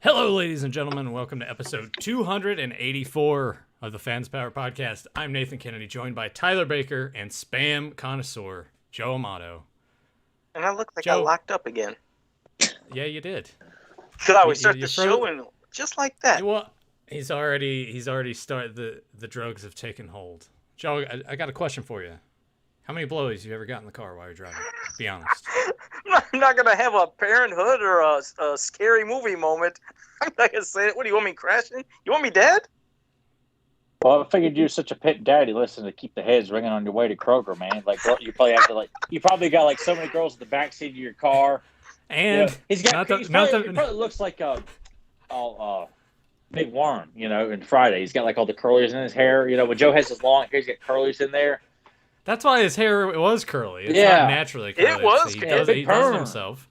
Hello, ladies and gentlemen. Welcome to episode 284 of the Fans Power Podcast. I'm Nathan Kennedy, joined by Tyler Baker and spam connoisseur Joe Amato. And I look like Joe, I locked up again. Yeah, you did. Could I start the show and just like that? Well, he's already started. The drugs have taken hold. Joe, I got a question for you. How many blowies you ever got in the car while you're driving? Be honest. I'm not gonna have a parenthood or a scary movie moment. I'm not gonna say it. What do you want me crashing? You want me dead? Well, I figured you're such a pit daddy. Listen, to keep the heads ringing on your way to Kroger, man. Like you probably have to you probably got so many girls in the backseat of your car. And he probably looks like a big worm, in Friday. He's got all the curlers in his hair. When Joe has his long hair, he's got curlers in there. That's why his hair was curly. It's not naturally curly. It was. He does it himself.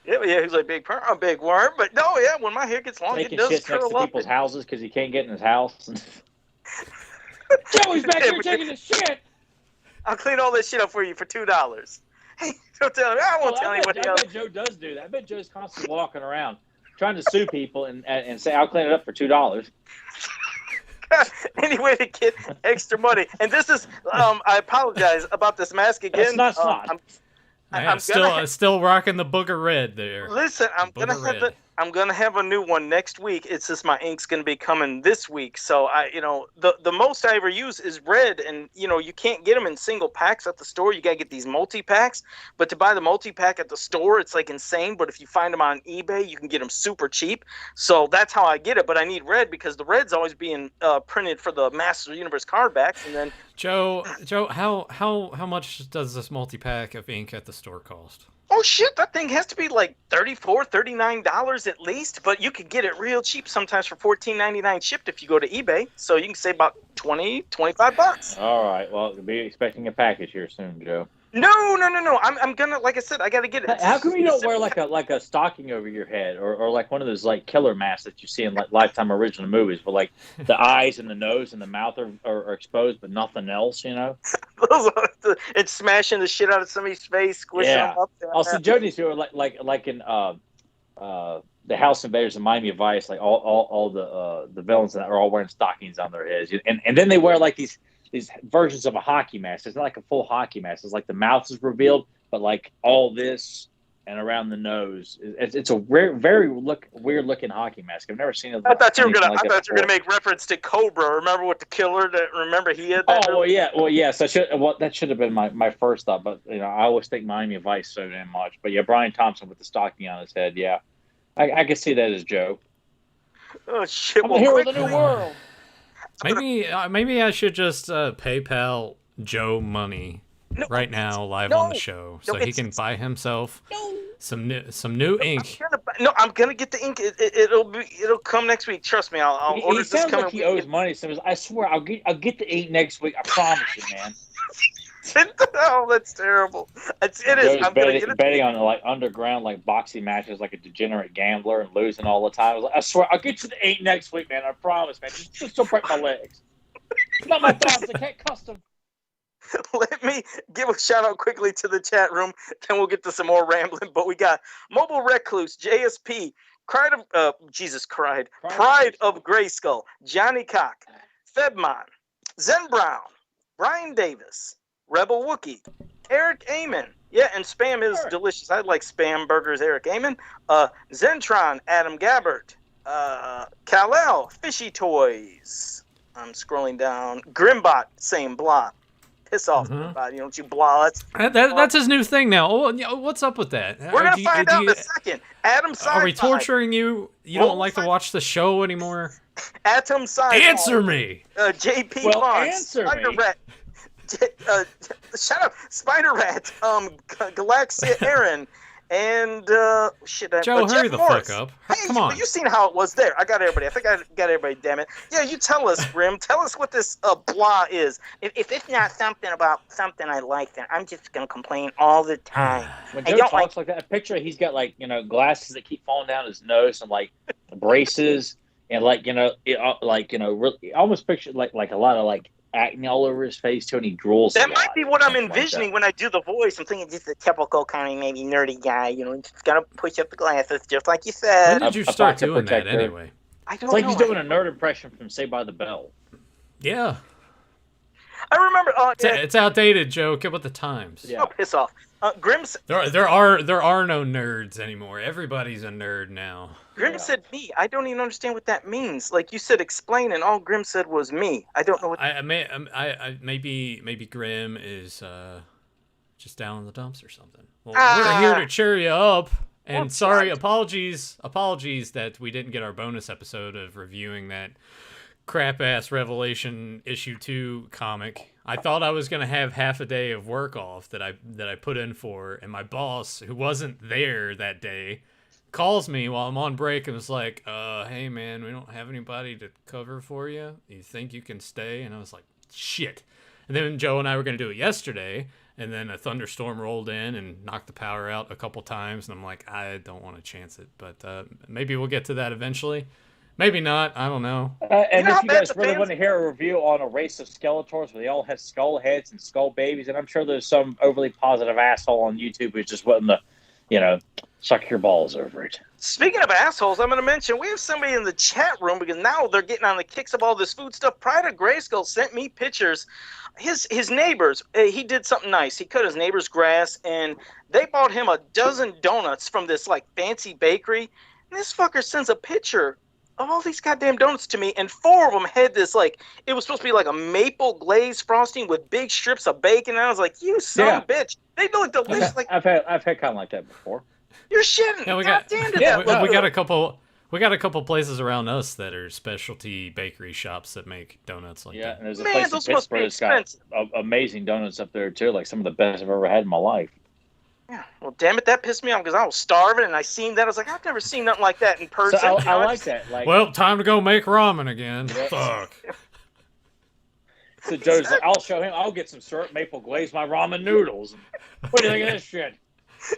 Yeah, he's like big worm. But no, yeah, when my hair gets long, it does shit curl next to up. people's houses because he can't get in his house. Joey's back here taking his shit. I'll clean all this shit up for you for $2. Hey, don't tell me. I won't tell anybody else. I bet Joe does do that. I bet Joe's constantly walking around trying to sue people and say, I'll clean it up for $2. Any way to get extra money. And this is, I apologize about this mask again. It's not. I'm still rocking the booger red there. Listen, I'm gonna have a new one next week. It's just my ink's gonna be coming this week. So the most I ever use is red, and you can't get them in single packs at the store. You gotta get these multi-packs. But to buy the multi-pack at the store, it's insane. But if you find them on eBay, you can get them super cheap. So that's how I get it. But I need red because the red's always being printed for the Masters of the Universe card backs. And then Joe, how much does this multi-pack of ink at the store cost? Oh shit, that thing has to be $34, $39 at least, but you could get it real cheap sometimes for $14.99 shipped if you go to eBay. So you can save about $20-25. All right, well, be expecting a package here soon, Joe. No. I'm gonna, like I said, I gotta get it. How come you don't wear like a stocking over your head, or one of those killer masks that you see in Lifetime original movies, where the eyes and the nose and the mouth are exposed, but nothing else, It's smashing the shit out of somebody's face, squishing them up. Also, Joe needs to like in the House Invaders and Miami Vice, all the villains that are all wearing stockings on their heads, and then they wear these versions of a hockey mask. It's not like a full hockey mask. It's the mouth is revealed, but all this and around the nose. It's a very weird looking hockey mask. I've never seen it. I thought you were gonna make reference to Cobra. Remember with the killer? Remember he had that? Oh well, yes. That should have been my first thought. But I always think Miami Vice so damn much. But yeah, Brian Thompson with the stocking on his head. Yeah, I can see that as Joe. Oh shit! I'm the hero of the new world. Maybe I should just PayPal Joe money right now live on the show so he can buy himself some new ink. I'm gonna get the ink. It'll come next week. Trust me. I'll order this coming. He sounds like he owes money. So I swear I'll get the ink next week. I promise you, man. Oh, that's terrible. It is. I'm betting on underground boxing matches like a degenerate gambler and losing all the time. I swear I'll get you the ink next week, man. I promise, man. Just don't break my legs. Not my thumbs. I can't custom. Let me give a shout out quickly to the chat room, then we'll get to some more rambling. But we got Mobile Recluse, JSP, Pride of Grayskull, Johnny Cock, Febmon, Zen Brown, Brian Davis, Rebel Wookie, Eric Amon. Yeah, and spam is delicious. I like spam burgers, Eric Amon. Zentron, Adam Gabbert, Kal-El, Fishy Toys. I'm scrolling down. Grimbot, same blah. Piss off, Grimbot. Don't you blah. That's his new thing now. Oh, what's up with that? We're going to find out in a second. Atom Sci-Fi. Are we torturing you? You don't like to watch the show anymore? Atom Sci-Fi. Answer me. JP Bonds. Answer me. Shut up, Spider Rat, Galaxia Aaron, and Joe, hurry the fuck up. Hey, come on. You seen how it was there. I got everybody. I think I got everybody, damn it. Yeah, you tell us, Grim. Tell us what this blah is. If it's not something about something I like, then I'm just going to complain all the time. When Joe talks like that, I picture he's got glasses that keep falling down his nose and braces and really, almost picture like a lot of acne all over his face too, and he drools. That might be what I'm envisioning when I do the voice. I'm thinking just a typical kind of maybe nerdy guy, just gotta push up the glasses, just like you said. When did you start doing that anyway? I don't It's like know. he's doing a nerd impression from Saved by the Bell. Yeah. I remember. It's outdated, Joe. Get with the times. Yeah. Oh, piss off. Grim. There are no nerds anymore. Everybody's a nerd now. Grim said me. I don't even understand what that means. Like you said, explain, and all Grim said was me. I don't know what. Maybe Grim is just down in the dumps or something. Well, we're here to cheer you up. And sorry, apologies that we didn't get our bonus episode of reviewing that crap-ass Revelation issue 2 comic. I thought I was gonna have half a day of work off that I put in for, and my boss, who wasn't there that day, calls me while I'm on break and was like, hey man, we don't have anybody to cover for you. You think you can stay? And I was like, shit. And then Joe and I were gonna do it yesterday, and then a thunderstorm rolled in and knocked the power out a couple times, and I'm like, I don't want to chance it, but maybe we'll get to that eventually. Maybe not. I don't know. And if you guys really want to hear a review on a race of Skeletors where they all have skull heads and skull babies, and I'm sure there's some overly positive asshole on YouTube who's just wanting to, suck your balls over it. Speaking of assholes, I'm going to mention we have somebody in the chat room because now they're getting on the kicks of all this food stuff. Pride of Grayskull sent me pictures. His neighbors, he did something nice. He cut his neighbor's grass, and they bought him a dozen donuts from this fancy bakery. And this fucker sends a picture of all these goddamn donuts to me, and 4 of them had this it was supposed to be like a maple glaze frosting with big strips of bacon. And I was like, you son of a bitch! They look delicious. I've had kind of like that before. You're shitting. Yeah, we got a couple. We got a couple places around us that are specialty bakery shops that make donuts like that. Yeah, and there's a place in Pittsburgh that's got amazing donuts up there too, like some of the best I've ever had in my life. Yeah, well, damn it, that pissed me off because I was starving and I seen that. I was like, I've never seen nothing like that in person. So I like that. Well, time to go make ramen again. Yeah. Fuck. So Joe's like, I'll show him. I'll get some syrup maple glaze my ramen noodles. What do you think of this shit?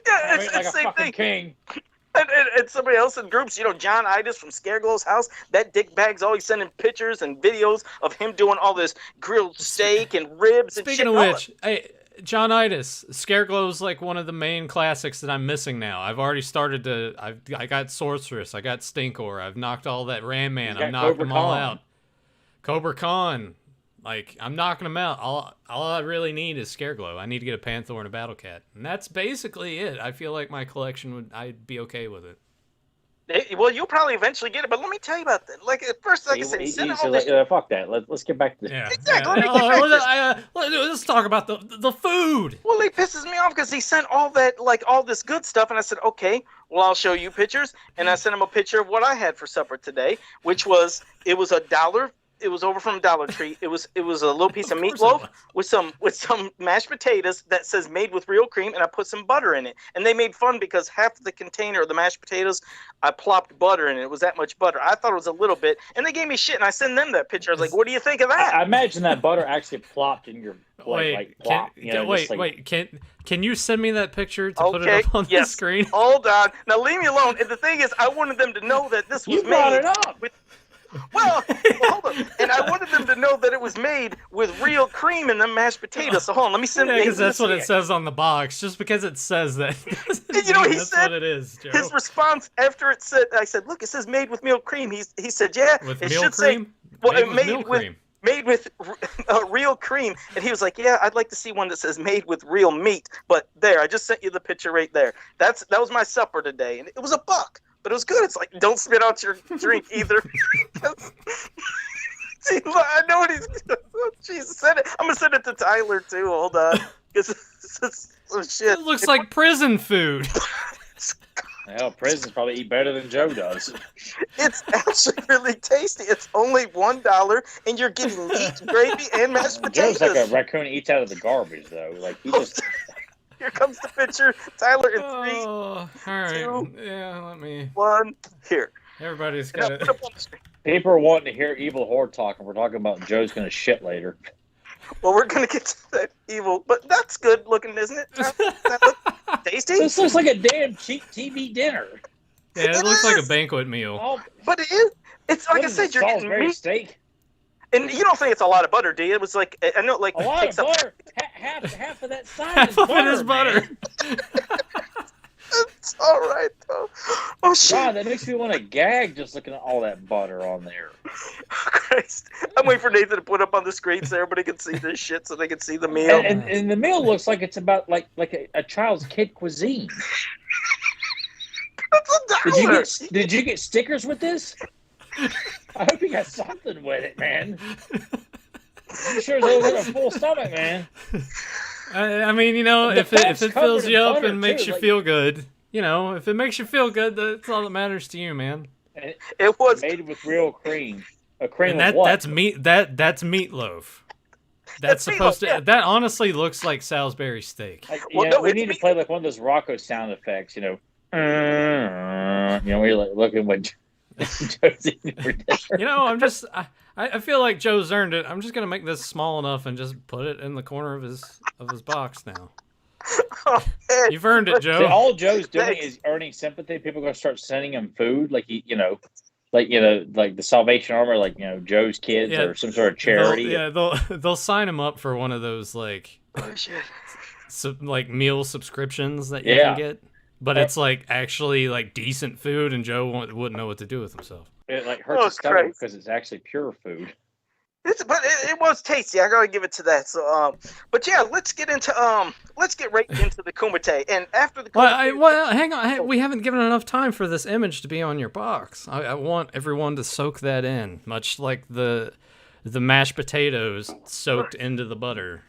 Yeah, it's like the a same fucking thing. king. And somebody else in groups, John Itis from Scareglow's house, that dickbag's always sending pictures and videos of him doing all this grilled steak and ribs and shit. Speaking of which, hey, John Itis, Scareglow's one of the main classics that I'm missing now. I've already started to. I got Sorceress, I got Stinkor, I've knocked all that Ram Man, I've knocked them all out. Cobra Khan, I'm knocking them out. All I really need is Scareglow. I need to get a Panther and a Battle Cat, and that's basically it. I feel like my collection I'd be okay with it. Well, you'll probably eventually get it, but let me tell you about that. At first, like I said, he sent all this. Fuck that. Let's get back to yeah. Exactly. Yeah. Let's talk about the food. Well, he pisses me off because he sent all that, all this good stuff, and I said, okay, well, I'll show you pictures, and I sent him a picture of what I had for supper today, which was $1. It was over from Dollar Tree. It was a little piece of meatloaf with some mashed potatoes that says made with real cream, and I put some butter in it. And they made fun because half of the container of the mashed potatoes, I plopped butter in it. It was that much butter. I thought it was a little bit, and they gave me shit. And I sent them that picture. I was like, "What do you think of that?" I imagine that butter actually plopped in your wait. Can you send me that picture to put it up on the screen? Hold on. Now leave me alone. And the thing is, I wanted them to know that this was brought it up. Well, hold on. And I wanted them to know that it was made with real cream in the mashed potatoes. So hold on, let me send it. Because that's what it says on the box. Just because it says that. He that's said what it is, Joe. His response after it said, I said, "Look, it says made with milk cream." He said, "Yeah, with it milk should cream? say well, made with real cream." And he was like, "Yeah, I'd like to see one that says made with real meat." But there, I just sent you the picture right there. That was my supper today, and it was $1. But it was good. It's like, don't spit out your drink either. See, I know what he's. Oh, Jesus, send it. I'm gonna send it to Tyler too. Hold on, because some shit. It looks like prison food. Well, prisons probably eat better than Joe does. It's actually really tasty. It's only $1, and you're getting meat, gravy, and mashed potatoes. Joe's like a raccoon eats out of the garbage, though. He just. Here comes the picture. Tyler in 3, all right. 2, yeah, let me. 1. Here. Everybody's got it. People are wanting to hear evil Horde talk, and we're talking about Joe's going to shit later. Well, we're going to get to that evil, but that's good looking, isn't it? That look tasty? This looks like a damn cheap TV dinner. Yeah, it looks like a banquet meal. Oh, but it is. It's like I said, you're getting Salisbury meat. steak. And you don't think it's a lot of butter, do you? It was like, I know, like A lot of takes up butter. Half of that size Half is of butter, it is butter. man. It's all right though. Oh shit! God, that makes me want to gag just looking at all that butter on there. Christ. I'm waiting for Nathan to put up on the screen so everybody can see this shit, so they can see the meal. And the meal looks like it's about like a child's kid cuisine. It's $1. Did you get stickers with this? I hope you got something with it, man. You sure it's a full stomach, man. I mean, you know, The if it fat's fills covered you in up butter, and makes too, you like- feel good, you know, if it makes you feel good, that's all that matters to you, man. It was Made with real cream. A cream And of what? that's meat. That's meatloaf. That's supposed meatloaf, to. That honestly looks like Salisbury steak. Like, Well, you know, no, we it's need me- to play like one of those Rocco sound effects, you know. Where you're like looking when Joe's eating for dinner. You know, I feel like Joe's earned it. I'm just gonna make this small enough and just put it in the corner of his box now. oh, man. You've earned it, See, Joe. all Joe's doing Thanks. is earning sympathy. People are gonna start sending him food, like like the Salvation Army, like Joe's Kids Yeah, or some sort of charity. They'll sign him up for one of those like Oh, shit. like meal subscriptions that you Yeah. can get. But it's like actually like decent food, and Joe wouldn't know what to do with himself. It like hurts Oh, his stomach Christ. because it's actually pure food. But it was tasty. I gotta give it to that. So, but yeah, let's get right into the Kumite. And after the Kumite, Well, hang on. Hey, we haven't given enough time for this image to be on your box. I want everyone to soak that in, much like the mashed potatoes soaked into the butter,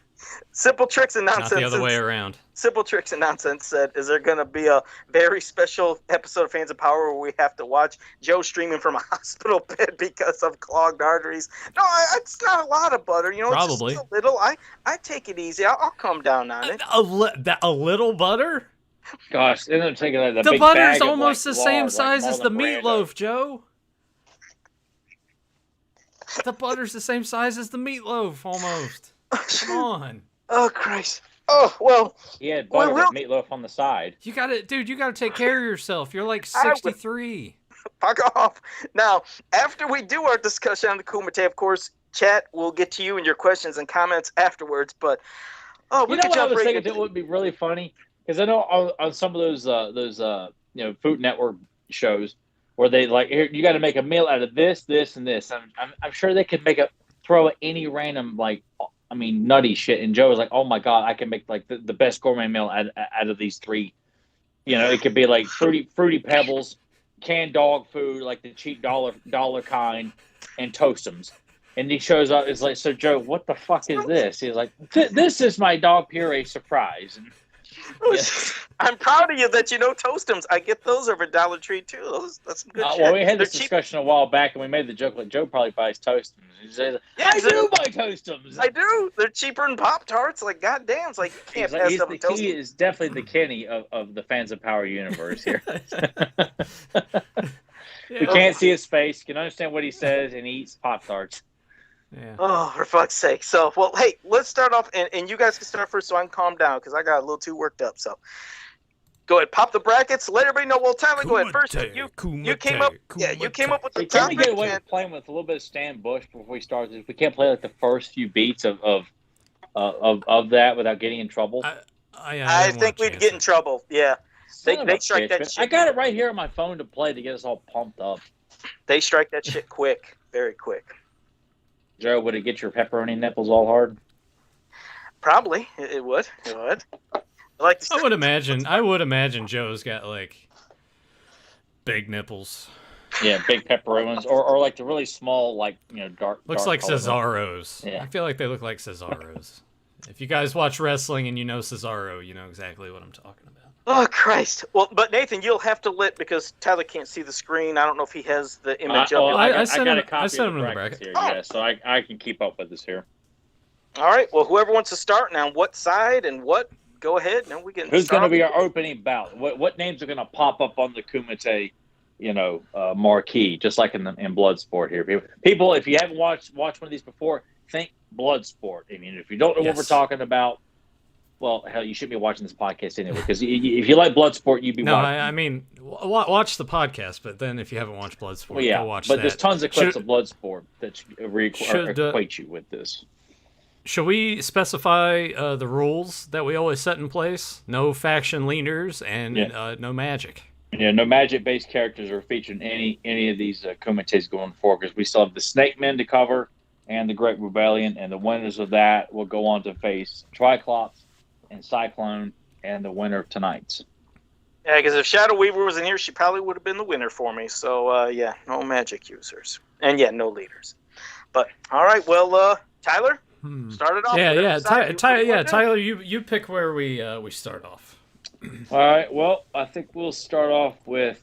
Simple Tricks and not Nonsense. the other way around. Simple Tricks and Nonsense said, "Is there going to be a very special episode of Fans of Power where we have to watch Joe streaming from a hospital bed because of clogged arteries?" No, it's not a lot of butter. You know, Probably. it's just a little. I take it easy. I'll calm down on it. A little butter? Gosh, then they're taking like, The big butter's bag of, almost like, the same lard, size like as the Marlon Brando. meatloaf, Joe. The butter's the same size as the meatloaf, almost. Come on. Oh Christ. Oh well. He had butter Well, with meatloaf on the side. You gotta take care of yourself. You're like I would- 63. Fuck off. Now, after we do our discussion on the Kumite, of course, chat will get to you and your questions and comments afterwards. But we You know could what I jump was right thinking into that would be really funny? Because I know on some of those Food Network shows where they like, here, you got to make a meal out of this, this, and this. I'm sure they could throw any random nutty shit. And Joe was like, oh my god, I can make like the best gourmet meal out of these three. It could be like fruity pebbles, canned dog food, like the cheap dollar kind, and Toastums. And he shows up. It's like, so Joe, what the fuck is this? He's like, this is my dog puree surprise. And, I'm proud of you that you know Toastums. I get those over Dollar Tree too. That's some good shit. well, we had this They're cheap. discussion a while back, and we made the joke like Joe probably buys Toastums. He says, Yeah, I do buy Toastums. I do. They're cheaper than Pop Tarts. Like, goddamn, it's like you can't pass up a He Toastums. is definitely the Kenny of the Fans of Power universe here. We can't see his face, can understand what he says, and he eats Pop-Tarts. Yeah. Oh, for fuck's sake. So, well, hey, let's start off, and you guys can start first so I can calm down, because I got a little too worked up. So, go ahead, pop the brackets, let everybody know. Well, Tyler, go ahead first. You came up with the Can we get topic. away And, with playing with a little bit of Stan Bush before we start this? We can't play like the first few beats of that without getting in trouble. I think we'd get in trouble. Yeah, Son of they a strike bitch, that man. shit. I got it right here on my phone to play to get us all pumped up. they strike that shit quick, very quick. Joe, would it get your pepperoni nipples all hard? Probably, it would. It would. I like to I would imagine Joe's got like big nipples. Yeah, big pepperonis, or like the really small, like dark. Looks dark like color. Cesaro's. Yeah. I feel like they look like Cesaro's. If you guys watch wrestling and you know Cesaro, you know exactly what I'm talking about. Oh Christ! Well, but Nathan, you'll have to because Tyler can't see the screen. I don't know if he has the image Well, up. I I sent got him- a copy I sent of him the in the brackets bracket. here. Yeah, so I can keep up with this here. All right. Well, whoever wants to start now, what side and what? Go ahead. Now we can. Who's going to start be our opening bout? What names are going to pop up on the Kumite, marquee, just like in Bloodsport here? People, if you haven't watched one of these before, think Bloodsport. I mean, if you don't know what we're Yes. talking about, Well, hell, you shouldn't be watching this podcast anyway, because if you like Bloodsport, you'd be No, watching. I mean, watch the podcast, but then if you haven't watched Bloodsport, go watch that. But there's tons of clips of Bloodsport that equate you with this. Should we specify the rules that we always set in place? No faction leaders and no magic. Yeah, no magic-based characters are featured in any of these Kumites going forward, because we still have the Snake Men to cover and the Great Rebellion, and the winners of that will go on to face Triclops and Cyclone and the winner of tonight's. Yeah, because if Shadow Weaver was in here, she probably would have been the winner for me. So, no magic users. And, no leaders. But, all right, well, Tyler, start it off. Tyler, you pick where we start off. All right, well, I think we'll start off with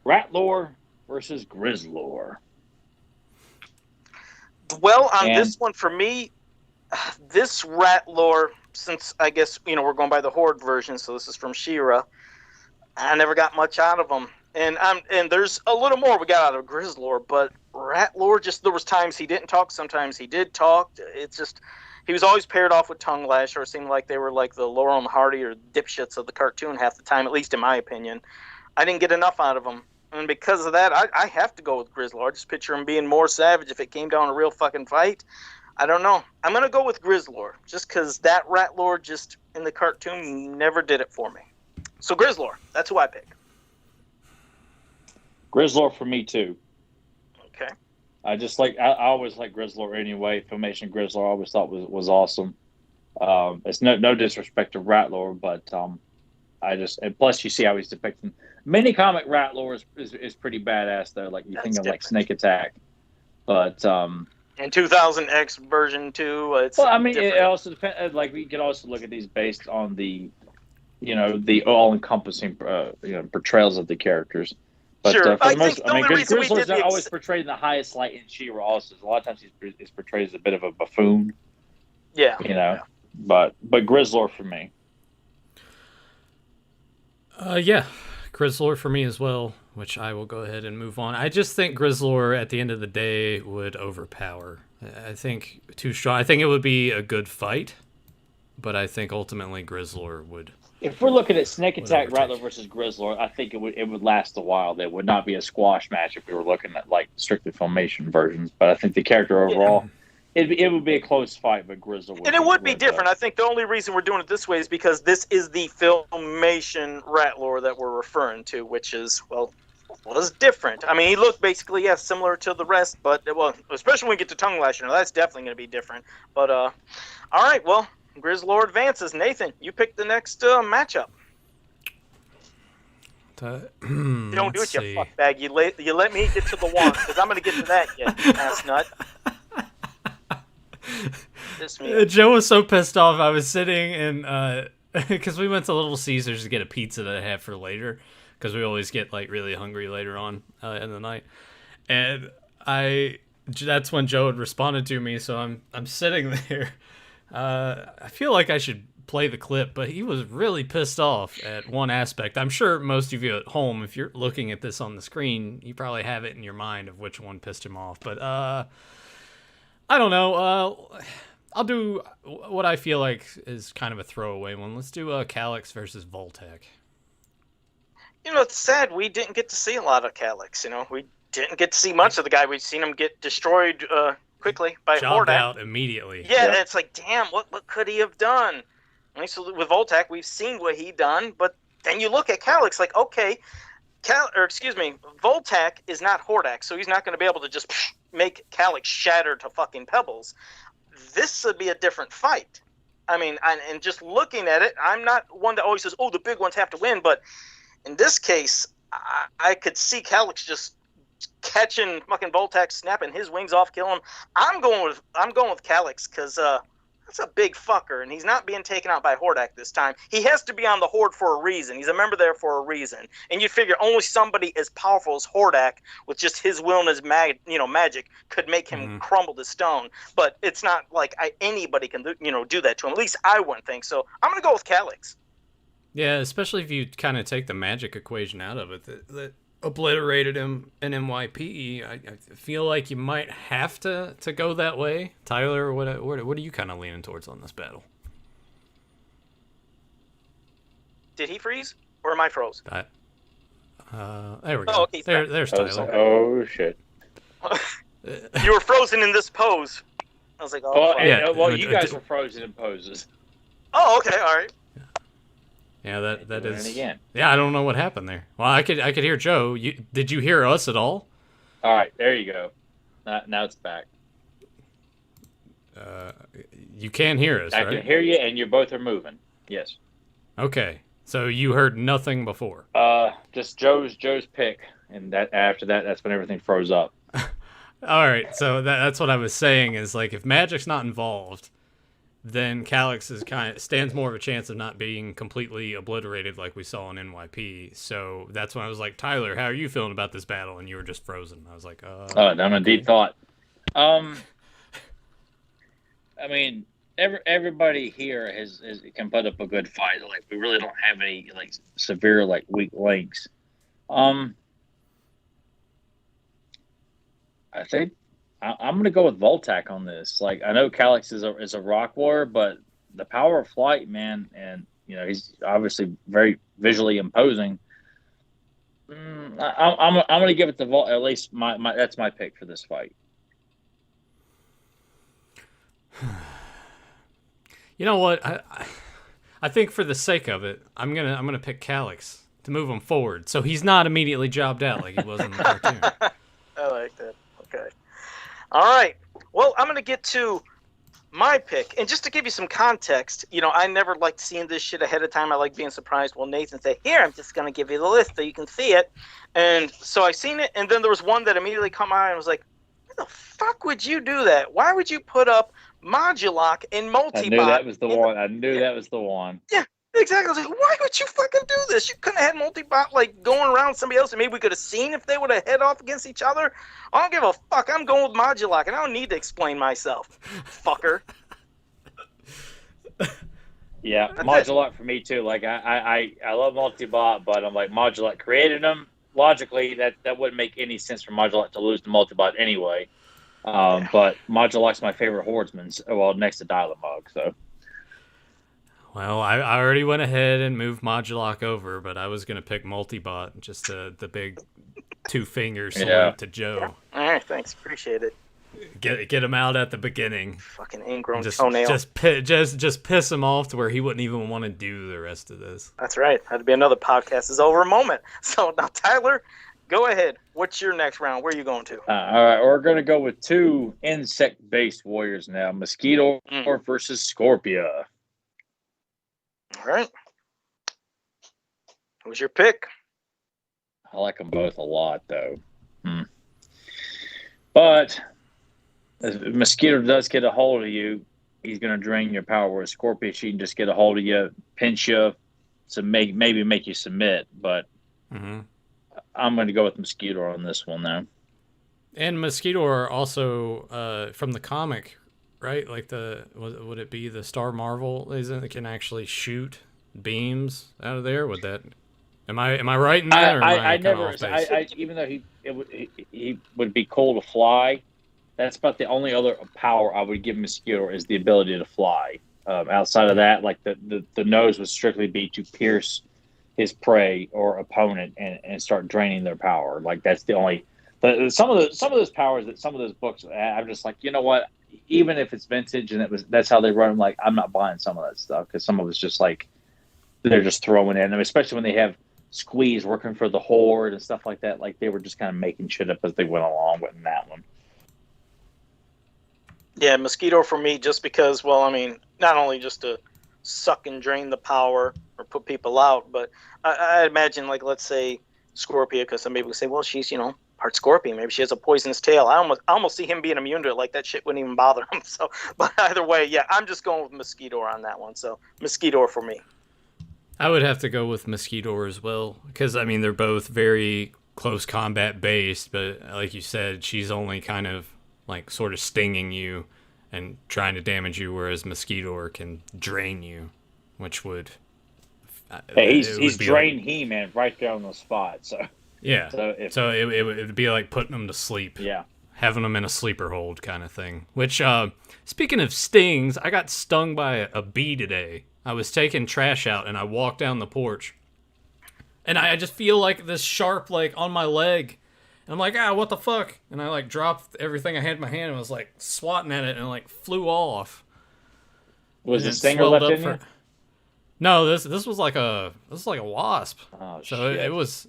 Ratlore versus Grizzler. Well, on this one, for me, this Ratlore, since I guess, we're going by the Horde version, so this is from She-Ra, I never got much out of him. And there's a little more we got out of Grizzler, but Ratlore, just there was times he didn't talk, sometimes he did talk. It's just, he was always paired off with Tongue Lasher. It seemed like they were like the Laurel and Hardy or dipshits of the cartoon half the time, at least in my opinion. I didn't get enough out of him. And because of that, I have to go with Grizzler. I just picture him being more savage if it came down to a real fucking fight. I don't know. I'm going to go with Grizzler, just because that Ratlore just in the cartoon never did it for me. So Grizzler, that's who I pick. Grizzler for me, too. Okay. I always like Grizzler anyway. Filmation Grizzler I always thought was awesome. It's no disrespect to Ratlore, but and plus you see how he's depicting. Mini comic Ratlore is pretty badass though. Like you think of like Snake Attack, but and 2000X version 2. It also depends. Like we could also look at these based on the, the all-encompassing portrayals of the characters. But sure. For the most, Grizzler's not always portrayed in the highest light in She-Ra. Also, a lot of times he's portrayed as a bit of a buffoon. Yeah. But Grizzler for me. Grizzler for me as well, which I will go ahead and move on. I just think Grizzler at the end of the day would overpower. I think too strong. I think it would be a good fight, but I think ultimately Grizzler would. If we're looking at Snake Attack Rattler versus Grizzler, I think it would last a while. There would not be a squash match if we were looking at like strictly Filmation versions. But I think the character overall, it would be a close fight. But Grizzler would. And it would be different. I think the only reason we're doing it this way is because this is the Filmation Ratlore that we're referring to, which is was different. I mean, he looked basically similar to the rest, but especially when we get to Tongue Lasher, that's definitely going to be different. But all right, well. Grizzler advances. Nathan, you pick the next matchup. You don't do it, you fuckbag. You let me get to the one, because I'm going to get to that, you ass nut. Joe was so pissed off. I was sitting and because we went to Little Caesars to get a pizza that I have for later, because we always get like really hungry later on in the night, and that's when Joe had responded to me. So I'm sitting there. I feel like I should play the clip, but he was really pissed off at one aspect. I'm sure most of you at home, if you're looking at this on the screen, you probably have it in your mind of which one pissed him off. But I don't know. I'll do what I feel like is kind of a throwaway one. Let's do Calyx versus Voltec. It's sad we didn't get to see a lot of Calyx. We didn't get to see much of the guy. We've seen him get destroyed quickly by Horde. Out immediately. Yeah, and it's like, damn, what could he have done? So with Voltec, we've seen what he done, but then you look at Calyx, like, okay, Voltec is not Hordak, so he's not going to be able to just make Calyx shatter to fucking pebbles. This would be a different fight. I mean, and just looking at it, I'm not one that always says, oh, the big ones have to win, but in this case, I could see Calyx just catching fucking Voltec, snapping his wings off, killing him. I'm going with Calyx because that's a big fucker, and he's not being taken out by Hordak this time. He has to be on the Horde for a reason. He's a member there for a reason, and you'd figure only somebody as powerful as Hordak, with just his will and his magic, could make him crumble to stone. But it's not like anybody can do that to him. At least I wouldn't think so. I'm gonna go with Calyx. Yeah, especially if you kind of take the magic equation out of it. That obliterated him in MYP. I feel like you might have to go that way. Tyler, what are you kind of leaning towards on this battle? Did he freeze? Or am I froze? There we go. Oh, okay, There's Tyler. Oh, shit. You were frozen in this pose. I was like, oh, Well, fuck. you guys were frozen in poses. Oh, okay, all right. Yeah, that is. Again. Yeah, I don't know what happened there. Well, I could hear Joe. Did you hear us at all? All right, there you go. Now it's back. You can hear us, right? I can hear you, and you both are moving. Yes. Okay, so you heard nothing before. Just Joe's pick, and after that, that's when everything froze up. All right, so that's what I was saying is like if magic's not involved, then Calyx stands more of a chance of not being completely obliterated like we saw in NYP. So that's when I was like, Tyler, how are you feeling about this battle? And you were just frozen. I was like, I'm in deep thought. I mean, everybody here can put up a good fight. Like we really don't have any like severe like weak links. I think I'm gonna go with Voltec on this. Like I know Calyx is a rock warrior, but the power of flight, man, and he's obviously very visually imposing. I'm gonna give it to Volt. At least my that's my pick for this fight. You know what? I think for the sake of it, I'm gonna pick Calyx to move him forward, so he's not immediately jobbed out like he was in the cartoon. I like that. Okay. All right. Well, I'm gonna get to my pick, and just to give you some context, I never liked seeing this shit ahead of time. I like being surprised. Well, Nathan said, "Here, I'm just gonna give you the list so you can see it," and so I seen it, and then there was one that immediately caught my eye and was like, "Why the fuck would you do that? Why would you put up Modulock and Multibot?" I knew that was the one. That was the one. Yeah, exactly. I was like, why would you fucking do this? You couldn't have had Multibot like going around somebody else, and maybe we could have seen if they would have head off against each other. I don't give a fuck. I'm going with Modulock, and I don't need to explain myself, fucker. Yeah, Modulock for me too. Like I love Multibot, but I'm like Modulock created him. Logically, that wouldn't make any sense for Modulock to lose to Multibot anyway. But Modulock's my favorite horseman, next to Dialemog. So, well, I already went ahead and moved Modulock over, but I was gonna pick Multibot, just the big two finger salute to Joe. Yeah. All right, thanks, appreciate it. Get him out at the beginning. Fucking ingrown toenail. Just piss him off to where he wouldn't even want to do the rest of this. That's right. That'd be another podcast is over moment. So now, Tyler, go ahead. What's your next round? Where are you going to? All right, we're going to go with two insect-based warriors now. Mosquito versus Scorpia. All right. Who's your pick? I like them both a lot, though. But if Mosquito does get a hold of you, he's going to drain your power. Whereas Scorpia, she can just get a hold of you, pinch you, to maybe make you submit. But I'm going to go with Mosquito on this one, though. And Mosquito are also from the comic, right? Like would it be the Star Marvel? Isn't it can actually shoot beams out of there? Would that? Am I right in that? I never. Even though he would be cool to fly. That's about the only other power I would give Mosquito is the ability to fly. Outside of that, like the nose would strictly be to pierce his prey or opponent and start draining their power. Like that's the only. Some of those powers that some of those books, I'm just like, you know what? Even if it's vintage and that's how they run them. Like I'm not buying some of that stuff because some of it's just like they're just throwing in. Especially when they have Squeeze working for the Horde and stuff like that. Like they were just kind of making shit up as they went along with that one. Yeah, Mosquito for me, just because, well, I mean, not only just to suck and drain the power or put people out, but I imagine, like, let's say Scorpia, because some people would say, well, she's, part scorpion. Maybe she has a poisonous tail. I almost see him being immune to it. Like, that shit wouldn't even bother him. So, but either way, yeah, I'm just going with Mosquito on that one. So, Mosquito for me. I would have to go with Mosquito as well, because, I mean, they're both very close combat based, but like you said, she's only kind of like sort of stinging you and trying to damage you, whereas Mosquito can drain you, which would... he's drained He-Man right there on the spot, so... Yeah, so it would be like putting him to sleep. Yeah. Having him in a sleeper hold kind of thing. Which, speaking of stings, I got stung by a bee today. I was taking trash out, and I walked down the porch. And I just feel like this sharp, like, on my leg. And I'm like, what the fuck? And I, like, dropped everything I had in my hand and was, like, swatting at it and, like, flew off. Was it stinger left in you? No, this was like a wasp. Oh, so shit. it was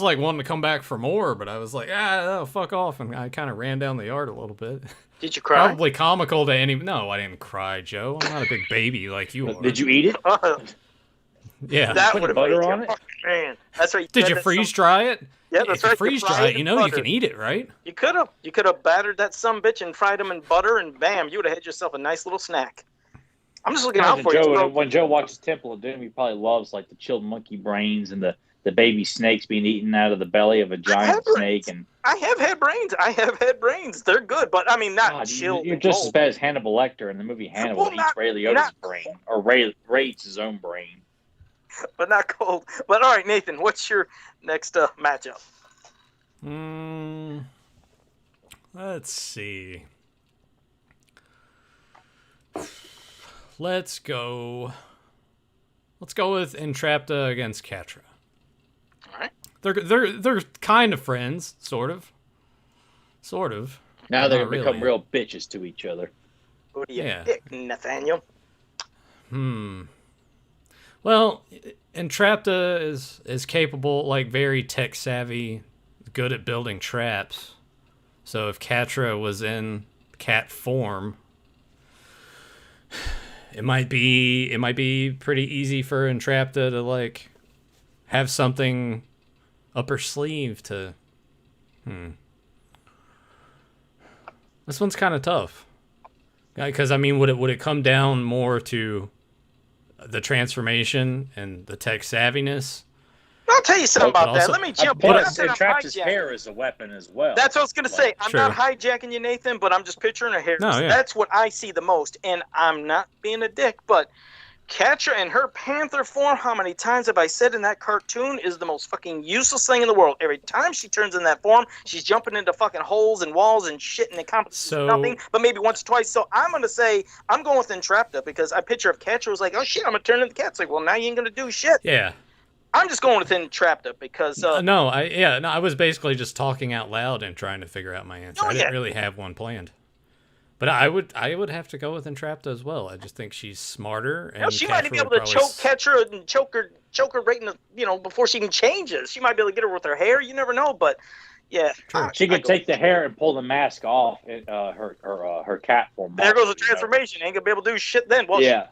like wanting to come back for more, but I was like, fuck off, and I kind of ran down the yard a little bit. Did you cry? Probably comical to any. No, I didn't cry, Joe. I'm not a big baby like you are. Did you eat it? Yeah. That Put would have butter made on it? Man, that's right. Did you freeze dry it? Yeah, that's if you right. freeze dry it, you know you can eat it, right? You could have. You could have battered that sumbitch and fried them in butter, and bam, you would have had yourself a nice little snack. I'm just looking out for you. When Joe watches Temple of Doom, he probably loves like the chilled monkey brains and the baby snakes being eaten out of the belly of a giant snake. And I have had brains. They're good, but I mean not chilled. You're just as bad as Hannibal Lecter in the movie Hannibal. Well, eats Ray Liotta's brain, or Ray eats his own brain. But not cold. But all right, Nathan, what's your next matchup? Let's see. Let's go with Entrapta against Catra. All right. They're kind of friends, sort of. Now they're gonna become real bitches to each other. Who do you pick, Nathaniel? Well, Entrapta is capable, like very tech savvy, good at building traps. So if Catra was in cat form, it might be pretty easy for Entrapta to like have something up her sleeve to. This one's kind of tough, because I mean, would it come down more to the transformation and the tech savviness? I'll tell you something about that. Let me jump in. Entrapta's hair is a weapon as well. That's what I was going to say. I'm not hijacking you, Nathan, but I'm just picturing her hair. No, yeah. That's what I see the most. And I'm not being a dick, but Catra in her panther form, how many times have I said in that cartoon, is the most fucking useless thing in the world. Every time she turns in that form, she's jumping into fucking holes and walls and shit, and it accomplishes nothing, but maybe once or twice. So I'm going to say, I'm going with Entrapta, because I picture if Catra was like, oh shit, I'm going to turn into the cat. It's like, well, now you ain't going to do shit. Yeah. I'm just going with Entrapta because... I was basically just talking out loud and trying to figure out my answer. I didn't really have one planned. But I would have to go with Entrapta as well. I just think she's smarter. And she might be able to choke Catra and choke her right in the, before she can change it. She might be able to get her with her hair. You never know, but yeah. She could take the hair and pull the mask off her cat form. There goes the transformation. Ain't gonna be able to do shit then. Well, yeah.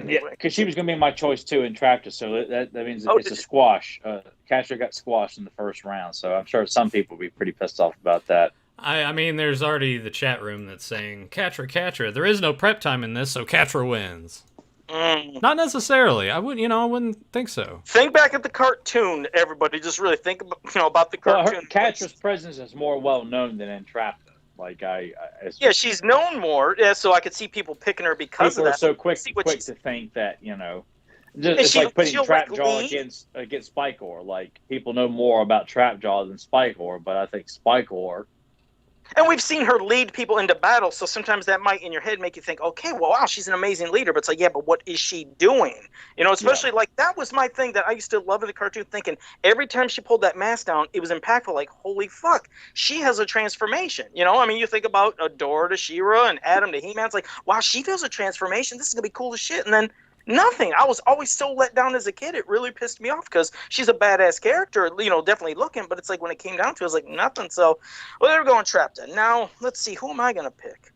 Yeah, because she was going to be my choice too, Entrapta, so that means it's a squash. Catra got squashed in the first round, so I'm sure some people will be pretty pissed off about that. I mean, there's already the chat room that's saying, Catra, there is no prep time in this, so Catra wins. Not necessarily. I wouldn't think so. Think back at the cartoon, everybody. Just really think about the cartoon. Catra's presence is more well known than Entrapta. Like she's known more. Yeah, so I could see people picking her because of that. People are so quick to think that it's like putting Trapjaw against Spikeor. Like people know more about Trapjaw than Spikeor, but I think Spikeor. And we've seen her lead people into battle, so sometimes that might, in your head, make you think, okay, well, wow, she's an amazing leader. But it's like, yeah, but what is she doing? Especially like that was my thing that I used to love in the cartoon, thinking every time she pulled that mask down, it was impactful. Like, holy fuck, she has a transformation. I mean, you think about Adora to She-Ra and Adam to He-Man. It's like, wow, she does a transformation. This is going to be cool as shit. And then nothing. I was always so let down as a kid. It really pissed me off because she's a badass character, definitely looking. But it's like when it came down to it, was like nothing. So, they were going Entrapta. Now, let's see. Who am I going to pick?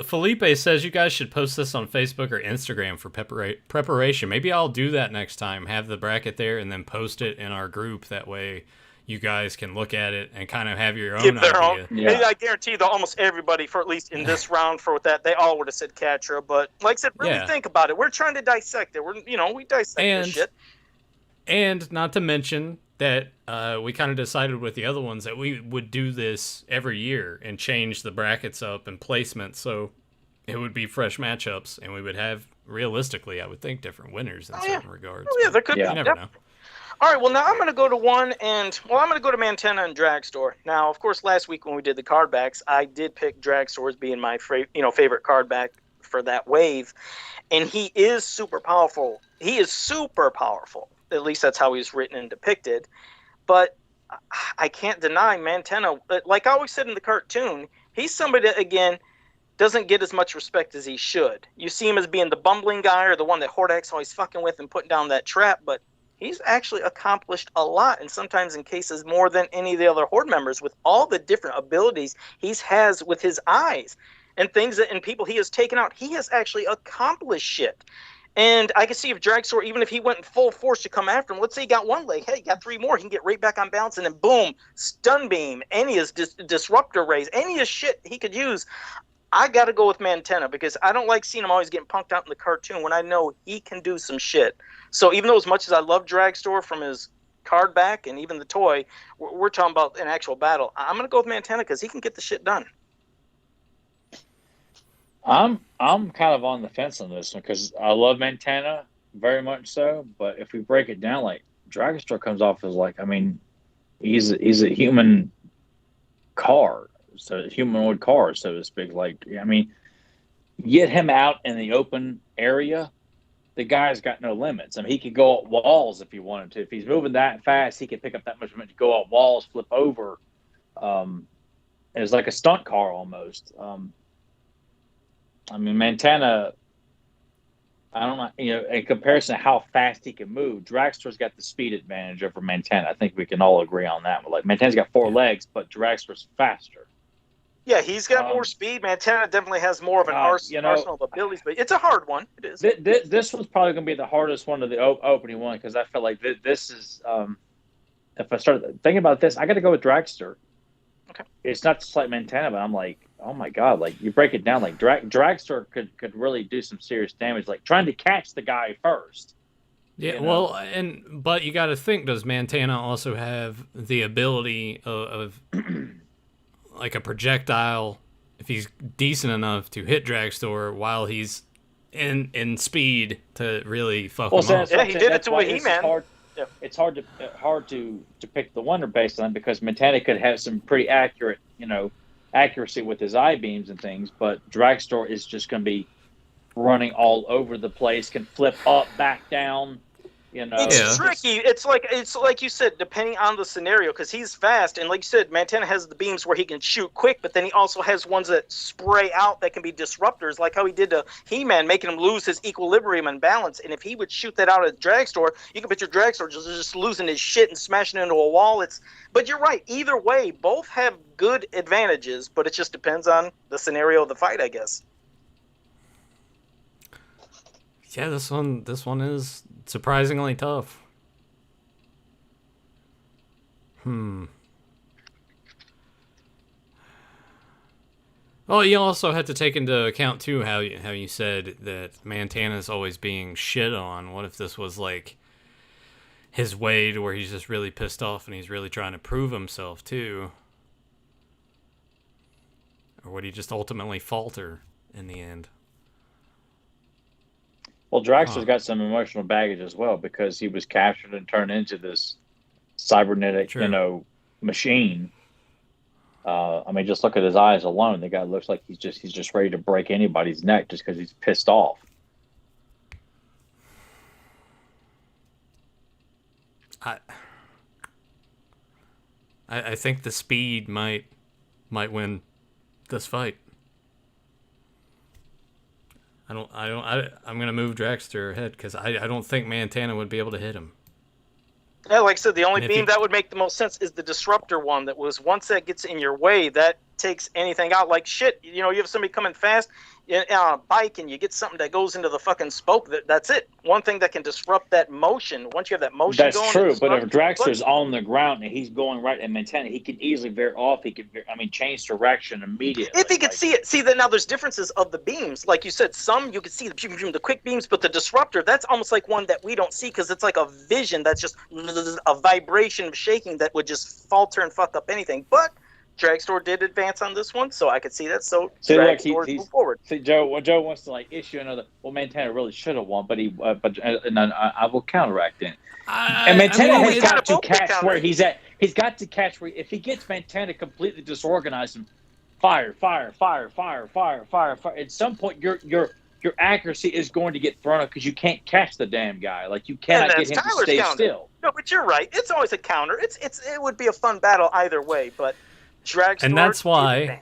Felipe says you guys should post this on Facebook or Instagram for preparation. Maybe I'll do that next time. Have the bracket there and then post it in our group. That way you guys can look at it and kind of have your own idea. Yeah. I guarantee that almost everybody, for at least in this round for that, they all would have said Catra. But like I said, really think about it. We're trying to dissect it. We dissect this shit. And not to mention that we kind of decided with the other ones that we would do this every year and change the brackets up and placement so it would be fresh matchups and we would have, realistically, I would think, different winners in certain regards. Oh, yeah, there could be. You never know. All right, well, now I'm going to go to I'm going to go to Mantenna and Dragstore. Now, of course, last week when we did the card backs, I did pick Dragstore as being my favorite card back for that wave. And he is super powerful. He is super powerful. At least that's how he's written and depicted. But I can't deny Mantenna, like I always said in the cartoon, he's somebody that, again, doesn't get as much respect as he should. You see him as being the bumbling guy or the one that Hordex always fucking with and putting down that trap, but he's actually accomplished a lot, and sometimes in cases more than any of the other Horde members, with all the different abilities he has with his eyes and things that, and people he has taken out. He has actually accomplished shit. And I can see if Dragstore, even if he went in full force to come after him, let's say he got one leg, hey, he got 3 more, he can get right back on balance, and then boom, stun beam, any of his disruptor rays, any of his shit he could use. I got to go with Mantenna because I don't like seeing him always getting punked out in the cartoon when I know he can do some shit. So even though as much as I love Dragstore from his card back and even the toy, we're talking about an actual battle. I'm going to go with Mantenna because he can get the shit done. I'm kind of on the fence on this one because I love Mantenna very much so, but if we break it down, like Dragstore comes off as like, I mean, he's a human car, so humanoid car, so to speak. Like, I mean, get him out in the open area, the guy's got no limits. I mean, he could go up walls if he wanted to. If he's moving that fast, he could pick up that much momentum to go up walls, flip over. It's like a stunt car almost. I mean, Mantenna, I don't know, you know, in comparison to how fast he can move, Dragstore's got the speed advantage over Mantenna. I think we can all agree on that. But like, Mantenna's got 4 legs, but Dragstore's faster. Yeah, he's got more speed. Mantenna definitely has more of an arsenal of abilities, but it's a hard one. It is. This one's probably going to be the hardest one of the opening one because I feel like this is, if I start thinking about this, I got to go with Dragster. Okay. It's not just like Mantenna, but I'm like, oh my god! Like you break it down, like Dragster could really do some serious damage, like trying to catch the guy first. Yeah, you know? well, but you got to think: does Mantenna also have the ability of like a projectile, if he's decent enough to hit Dragstore while he's in speed to really fuck him up? Yeah, he did it to a He-Man. Yeah. It's hard to pick the winner based on it because Mantenna could have some pretty accurate, accuracy with his eye beams and things, but Dragstore is just going to be running all over the place, can flip up, back down. It's tricky. It's like you said, depending on the scenario, because he's fast, and like you said, Mantenna has the beams where he can shoot quick, but then he also has ones that spray out that can be disruptors, like how he did to He-Man, making him lose his equilibrium and balance. And if he would shoot that out at Dragstore, you can picture Dragstore just losing his shit and smashing into a wall. But you're right. Either way, both have good advantages, but it just depends on the scenario of the fight, I guess. Yeah, this one is surprisingly tough. Well, you also have to take into account too how you said that Mantenna's always being shit on. What if this was like his way to where he's just really pissed off and he's really trying to prove himself too? Or would he just ultimately falter in the end? Well, Dragster's got some emotional baggage as well because he was captured and turned into this cybernetic, machine. I mean, just look at his eyes alone. The guy looks like he's just ready to break anybody's neck just because he's pissed off. I think the speed might win this fight. I'm gonna move Dragster ahead because I don't think Mantenna would be able to hit him. Yeah, like I said, the only beam that would make the most sense is the disruptor one. That was once that gets in your way, that takes anything out. Like shit, you have somebody coming fast on a bike, and you get something that goes into the fucking spoke. That's it. One thing that can disrupt that motion. Once you have that motion, that's true. But if Dragster's on the ground and he's going right at Mantenna, he can easily veer off. He can, change direction immediately. If he could see it. See that now there's differences of the beams. Like you said, some you could see the quick beams, but the disruptor, that's almost like one that we don't see because it's like a vision that's just a vibration of shaking that would just falter and fuck up anything. But Dragstore did advance on this one, so I could see that. So Dragstore move forward. See, Joe wants to issue another. Well, Mantenna really should have won, but I will counteract it. And Mantenna has got to catch where he's at. He's got to catch where if he gets Mantenna completely disorganized and fire. At some point, you're your accuracy is going to get thrown up because you can't catch the damn guy. Like you cannot get him to stay still. No, but you're right. It's always a counter. It would be a fun battle either way, but Dragstore. And that's why.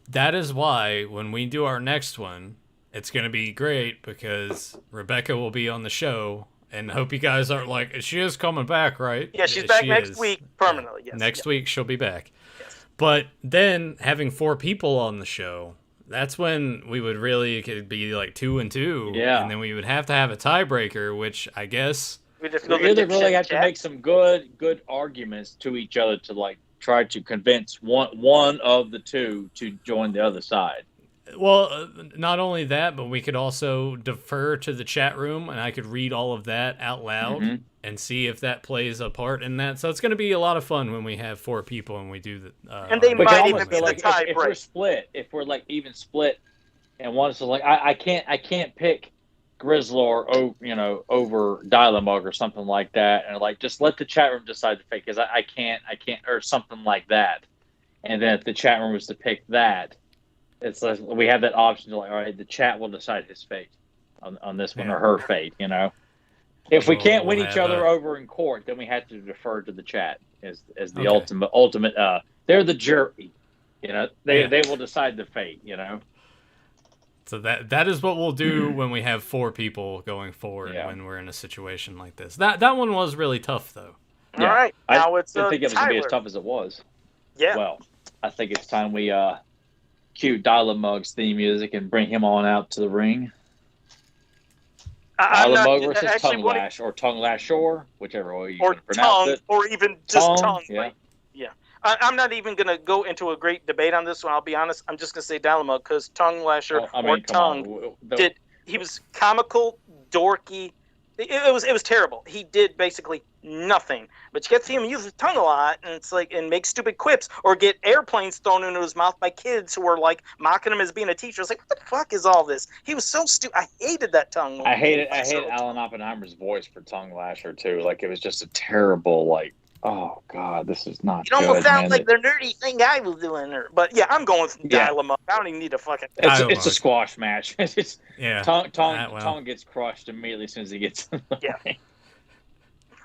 That is why when we do our next one, it's going to be great because Rebecca will be on the show. And hope you guys aren't like, she is coming back, right? Yeah, she's back next week permanently. Yes. Next week she'll be back. Yes. But then having 4 people on the show, that's when we would really, it could be like 2 and 2. Yeah. And then we would have to have a tiebreaker, which I guess we either really have to make some good arguments to each other to like try to convince one of the two to join the other side. Well, not only that, but we could also defer to the chat room, and I could read all of that out loud and see if that plays a part in that. So it's going to be a lot of fun when we have 4 people and we do the. And they might even be like if we're split, if we're like even split, and one's like I can't pick Grizzler over Dialemug or something like that, and like just let the chat room decide the fate because I can't or something like that, and then if the chat room was to pick that. It's like we have that option to like, all right, the chat will decide his fate on this one or her fate, If we can't win each other over in court, then we have to defer to the chat as the ultimate. They're the jury, They will decide the fate, So that is what we'll do when we have 4 people going forward when we're in a situation like this. That one was really tough though. Yeah. All right, now it's I didn't think it was gonna be as tough as it was. Yeah. Well, I think it's time we cue Dialemug's theme music and bring him on out to the ring. Dialemug versus Tongue Lash or Tongue Lashore, whichever way you can pronounce it. Or even just tongue. Yeah. Yeah. I'm not even going to go into a great debate on this one. I'll be honest. I'm just going to say Dialemug because Tongue Lasher he was comical, dorky. It was terrible. He did basically nothing. But you get to see him use his tongue a lot, and it's like and make stupid quips or get airplanes thrown into his mouth by kids who were like mocking him as being a teacher. It's like, what the fuck is all this? He was so stupid. I hated that tongue. I hated Alan Oppenheimer's voice for Tongue Lasher too. Like it was just a terrible oh god, this is not. It almost sounds like the nerdy thing I was doing. But yeah, I'm going with Dialemug. I don't even need to fucking. It's a squash match. It's Tongue gets crushed immediately as soon as he gets.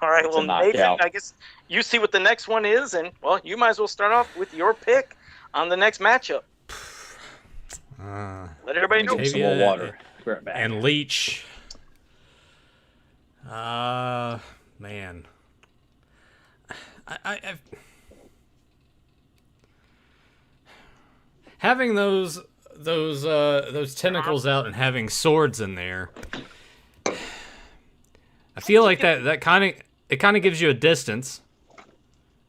All right, well, Nathan, I guess you see what the next one is, and well, you might as well start off with your pick on the next matchup. Let everybody know. Some more water. And Leech. Man. I've having those tentacles out and having swords in there. I feel like that kind of gives you a distance.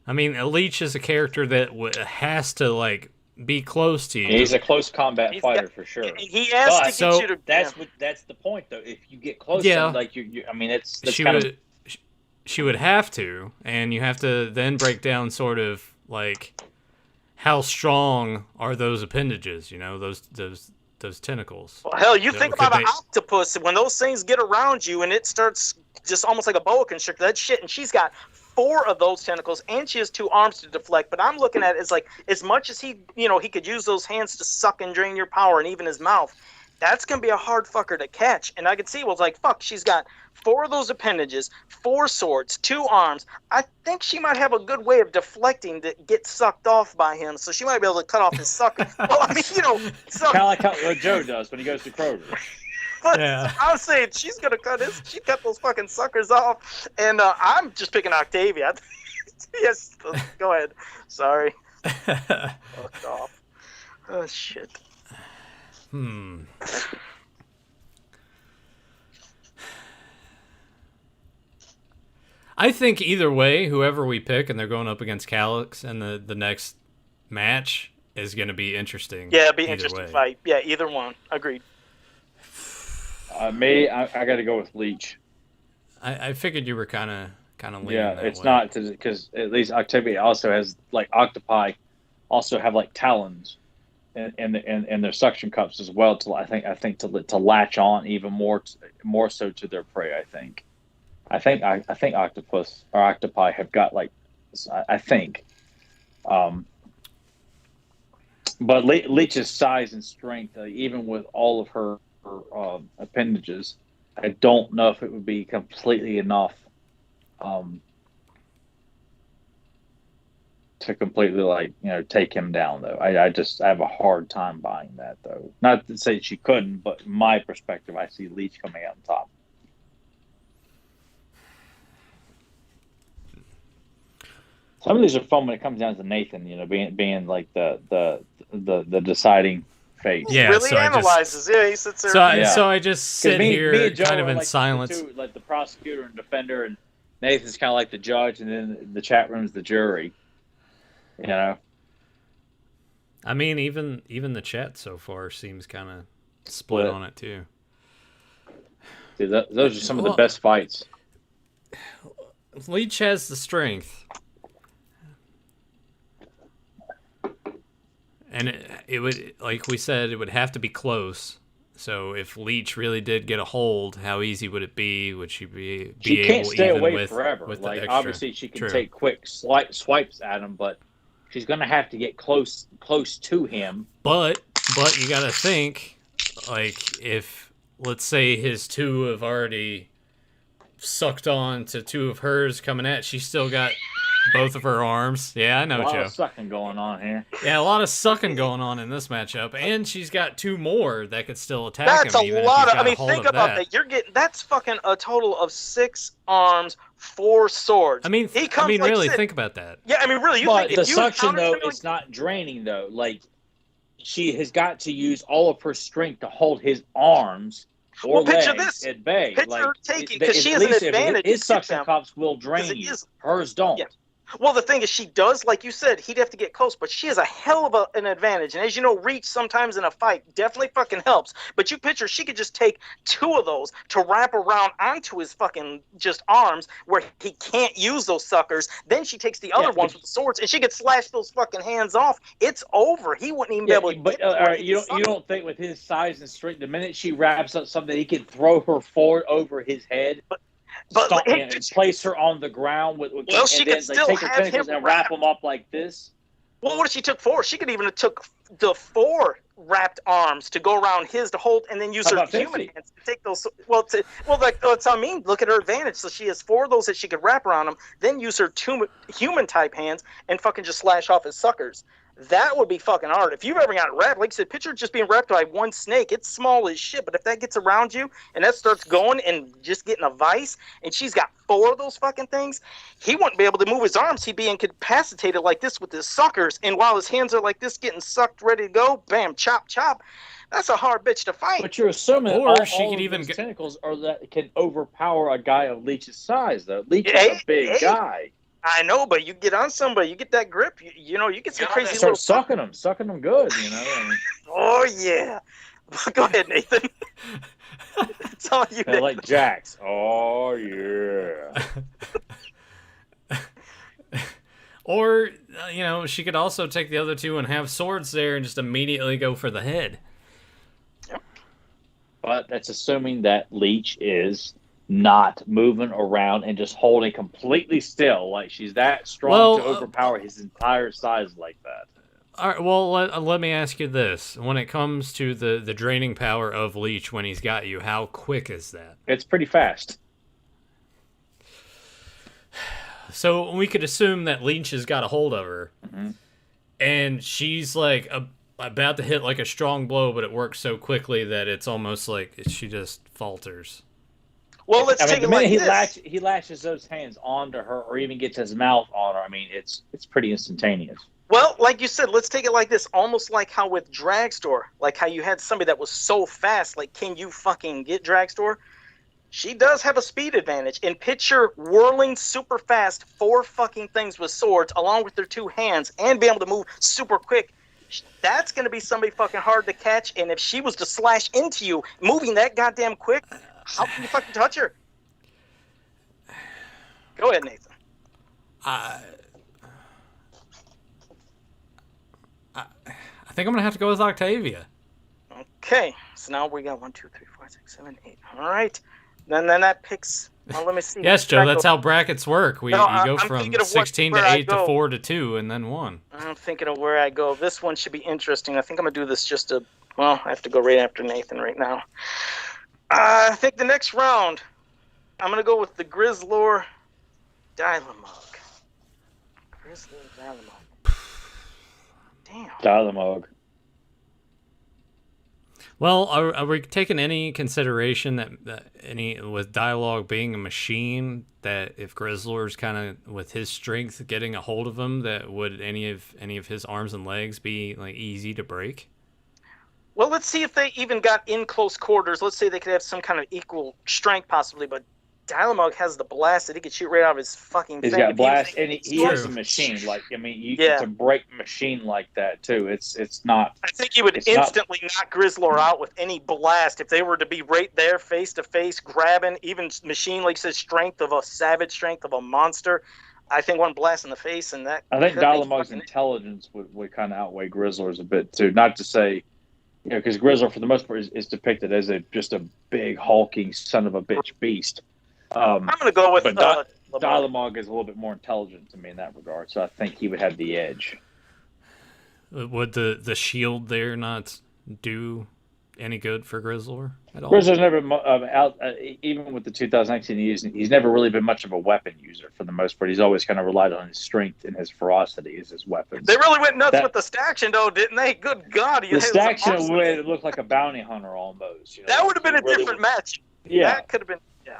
I mean, Leech is a character that has to like be close to you. He's a close combat fighter for sure. He has to get you to. That's the point though. If you get close, to him, like you. I mean, that's She would have to, and you have to then break down sort of like how strong are those appendages, those tentacles. Well, hell, you think about an octopus when those things get around you and it starts just almost like a boa constrictor, that shit, and she's got 4 of those tentacles and she has 2 arms to deflect. But I'm looking at it as like as much as he could use those hands to suck and drain your power and even his mouth. That's going to be a hard fucker to catch. And I could see, it's like, fuck, she's got 4 of those appendages, 4 swords, 2 arms. I think she might have a good way of deflecting to get sucked off by him. So she might be able to cut off his sucker. Well, I mean, kind of like what Joe does when he goes to Kroger. But I was saying, she cut those fucking suckers off. And I'm just picking Octavia. Yes, go ahead. Sorry. Fucked off. Oh, shit. I think either way, whoever we pick, and they're going up against Calyx, and the next match is going to be interesting. Yeah, it'll be an interesting fight. Yeah, either one. Agreed. I got to go with Leech. I figured you were kind of leaning that it's way. not because at least Octavia also has like octopi, also have like talons. And their suction cups as well. I think to latch on even more so to their prey. I think octopus or octopi have got like I think, but Leech's size and strength, even with all of her appendages. I don't know if it would be completely enough to completely take him down though. I have a hard time buying that though. Not to say she couldn't, but from my perspective, I see Leech coming out on top. Some of these are fun when it comes down to Nathan, being like the deciding face. Yeah, really so analyzes. He sits there. So I just sit here kind of in silence. Like the prosecutor and defender, and Nathan's kind of like the judge, and then the chat room's the jury. I mean, even the chat so far seems kind of split on it too. Dude, those are some of the best fights. Leech has the strength. And it would, like we said, it would have to be close. So if Leech really did get a hold, how easy would it be? Would she be she able can't stay even away with, forever? with like obviously she can take quick swipes at him, but she's gonna have to get close to him. But you gotta think, like, if let's say his two have already sucked on to two of hers coming at, she's still got both of her arms. Yeah, I know, Joe. A lot of sucking going on here. Yeah, a lot of sucking going on in this matchup, and she's got two more that could still attack that's him. That's a lot of. I mean, think about that. You're getting that's fucking a total of 6 arms, 4 swords. I mean, really, think about that. Yeah, I mean, really. But the suction though, it's not draining though. Like she has got to use all of her strength to hold his arms or legs at bay. Picture taking because she has an advantage. His suction cups will drain you. Hers don't. Yeah. Well, the thing is, she does, like you said, he'd have to get close, but she has a hell of an advantage. And as you know, reach sometimes in a fight definitely fucking helps. But you picture she could just take 2 of those to wrap around onto his fucking just arms where he can't use those suckers. Then she takes the other ones with the swords, and she could slash those fucking hands off. It's over. He wouldn't even be able to. But you don't think with his size and strength, the minute she wraps up something, he can throw her forward over his head. But and place her on the ground she could still take her tentacles and wrap them up like this. Well, what if she took 4? She could even have took the 4 wrapped arms to go around his to hold, and then use her human hands to take those. That's what I mean. Look at her advantage. So she has 4 of those that she could wrap around him, then use her 2 human type hands and fucking just slash off his suckers. That would be fucking hard. If you've ever got wrapped, like I said, picture just being wrapped by one snake. It's small as shit, but if that gets around you and that starts going and just getting a vice, and she's got 4 of those fucking things, he wouldn't be able to move his arms. He'd be incapacitated like this with his suckers, and while his hands are like this getting sucked, ready to go, bam, chop, chop. That's a hard bitch to fight. But you're assuming all those tentacles are that can overpower a guy of Leech's size, though. Leech is a big guy. I know, but you get on somebody, you get that grip, you get some crazy start sucking them good, Oh yeah, go ahead, Nathan. It's all you. Like Jax. Oh yeah. Or she could also take the other 2 and have swords there and just immediately go for the head. Yep. But that's assuming that Leech is not moving around and just holding completely still, like she's that strong to overpower his entire size like that. All right, well, let me ask you this. When it comes to the draining power of Leech when he's got you, how quick is that? It's pretty fast. So we could assume that Leech has got a hold of her, and she's like about to hit like a strong blow, but it works so quickly that it's almost like she just falters. Well, let's take it like this. He lashes those hands onto her, or even gets his mouth on her. I mean, it's pretty instantaneous. Well, like you said, let's take it like this. Almost like how with Dragstore, like how you had somebody that was so fast, like, can you fucking get Dragstore? She does have a speed advantage. And picture whirling super fast 4 fucking things with swords, along with their 2 hands, and be able to move super quick. That's going to be somebody fucking hard to catch. And if she was to slash into you, moving that goddamn quick, how can you fucking touch her? Go ahead, Nathan. I think I'm gonna have to go with Octavia. Okay, so now we got 1, 2, 3, 4, 6, 7, 8. All right, then that picks. Well, let me see. Yes, Joe, that's how brackets work. You go from 16 to 8 to 4 to 2, and then 1. I'm thinking of where I go. This one should be interesting. I think I'm gonna do this just to Well, I have to go right after Nathan right now. I think the next round, I'm going to go with the Grizzler Dialymug. Grizzler Dialymug. Damn. Dialymug. Well, are we taking any consideration that any with Dialogue being a machine, that if Grizzler's kind of with his strength getting a hold of him, that would any of his arms and legs be like easy to break? Well, let's see if they even got in close quarters. Let's say they could have some kind of equal strength possibly, but Dialymug has the blast that he could shoot right out of his fucking He's thing. got blast, and he is a machine. Like, I mean, it's a break machine like that, too. It's not... I think he would instantly knock Grizzler out with any blast if they were to be right there, face-to-face, grabbing, even machine, like says, strength of a savage, strength of a monster. I think one blast in the face, and that... I think Dialymug's intelligence would kind of outweigh Grizzler's a bit, too. Not to say... You know, because Grizzler, for the most part, is depicted as just a big, hulking, son of a bitch beast. I'm going to go with... Dialymug is a little bit more intelligent to me in that regard, so I think he would have the edge. Would the shield there not do any good for Grizzler at all? Grizzler's never even with the 2019 he's never really been much of a weapon user for the most part. He's always kind of relied on his strength and his ferocity as his weapons. They really went nuts with the staction, though, didn't they? Good God! The staction made it look like a bounty hunter almost. You know? That would have been a different match. Yeah, that could have been. Yeah.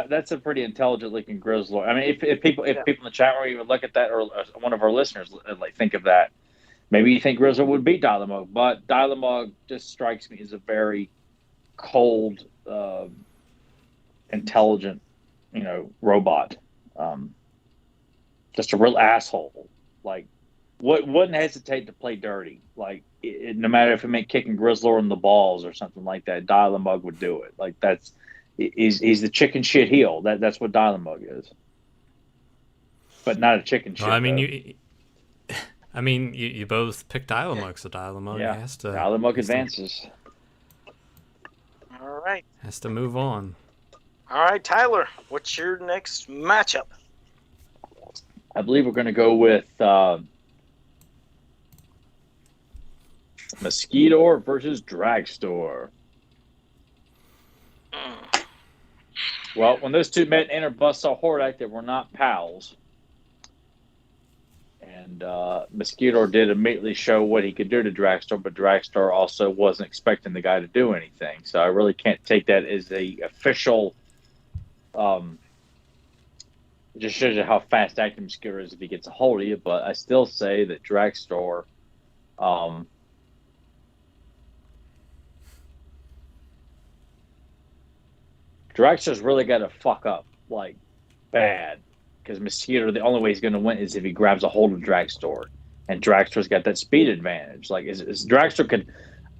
That's a pretty intelligent looking Grizzler. I mean, if people in the chat room would look at that, or one of our listeners like think of that, maybe you think Grizzler would beat Dialymug, but Dialymug just strikes me as a very cold, intelligent, robot. Just a real asshole. Like, wouldn't hesitate to play dirty. Like, no matter if it meant kicking Grizzler in the balls or something like that, Dialymug would do it. Like, he's the chicken shit heel. That's what Dialymug is. But not a chicken shit. Well, I mean, you both picked Dialymug, so Dialymug has to... Dialymug advances. All right. Has to move on. All right, Tyler, what's your next matchup? I believe we're going to go with Mosquito versus Dragstore. Well, when those two men entered Buzzsaw Horde, they were not pals. And Mosquito did immediately show what he could do to Dragstore, but Dragstore also wasn't expecting the guy to do anything. So I really can't take that as a official. It just shows you how fast acting Mosquito is if he gets a hold of you. But I still say that Dragstore. Dragstore's really got to fuck up like bad. Because Mosquito, the only way he's going to win is if he grabs a hold of Dragstore. And Dragstore's got that speed advantage. Like, is Dragstore could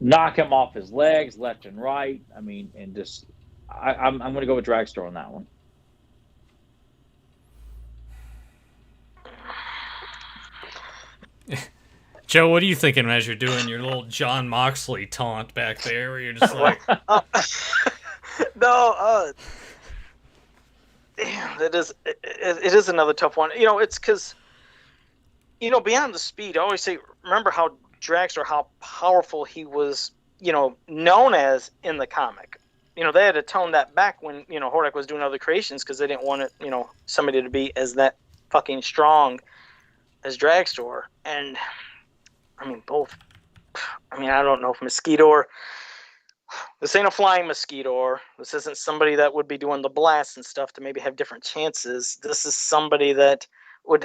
knock him off his legs left and right. I mean, and just... I'm going to go with Dragstore on that one. Joe, what are you thinking as you're doing your little John Moxley taunt back there where you're just like... No, damn, it is another tough one. It's because, beyond the speed, I always say, remember how Dragstore, how powerful he was, known as in the comic. They had to tone that back when, Horde was doing other creations because they didn't want it, somebody to be as that fucking strong as Dragstore. And, I mean, both. I mean, I don't know if Mosquito... This ain't a flying Mosquito. This isn't somebody that would be doing the blasts and stuff to maybe have different chances. This is somebody that would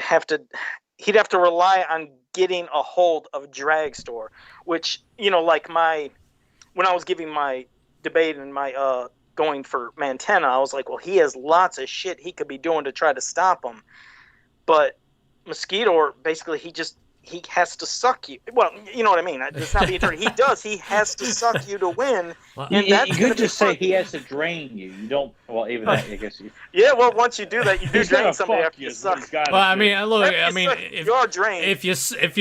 he'd have to rely on getting a hold of Dragstore, which, like when I was giving my debate and my going for Mantenna, I was like, well, he has lots of shit he could be doing to try to stop him. But Mosquito, basically, he has to suck you. Well, you know what I mean. It's not being dirty. He does. He has to suck you to win. Well, and you could just say he has to drain you. You don't. Well, even that, I guess. Yeah. Well, once you do that, you do drain somebody after you suck. Well, I mean, look. I mean, you're drained. If you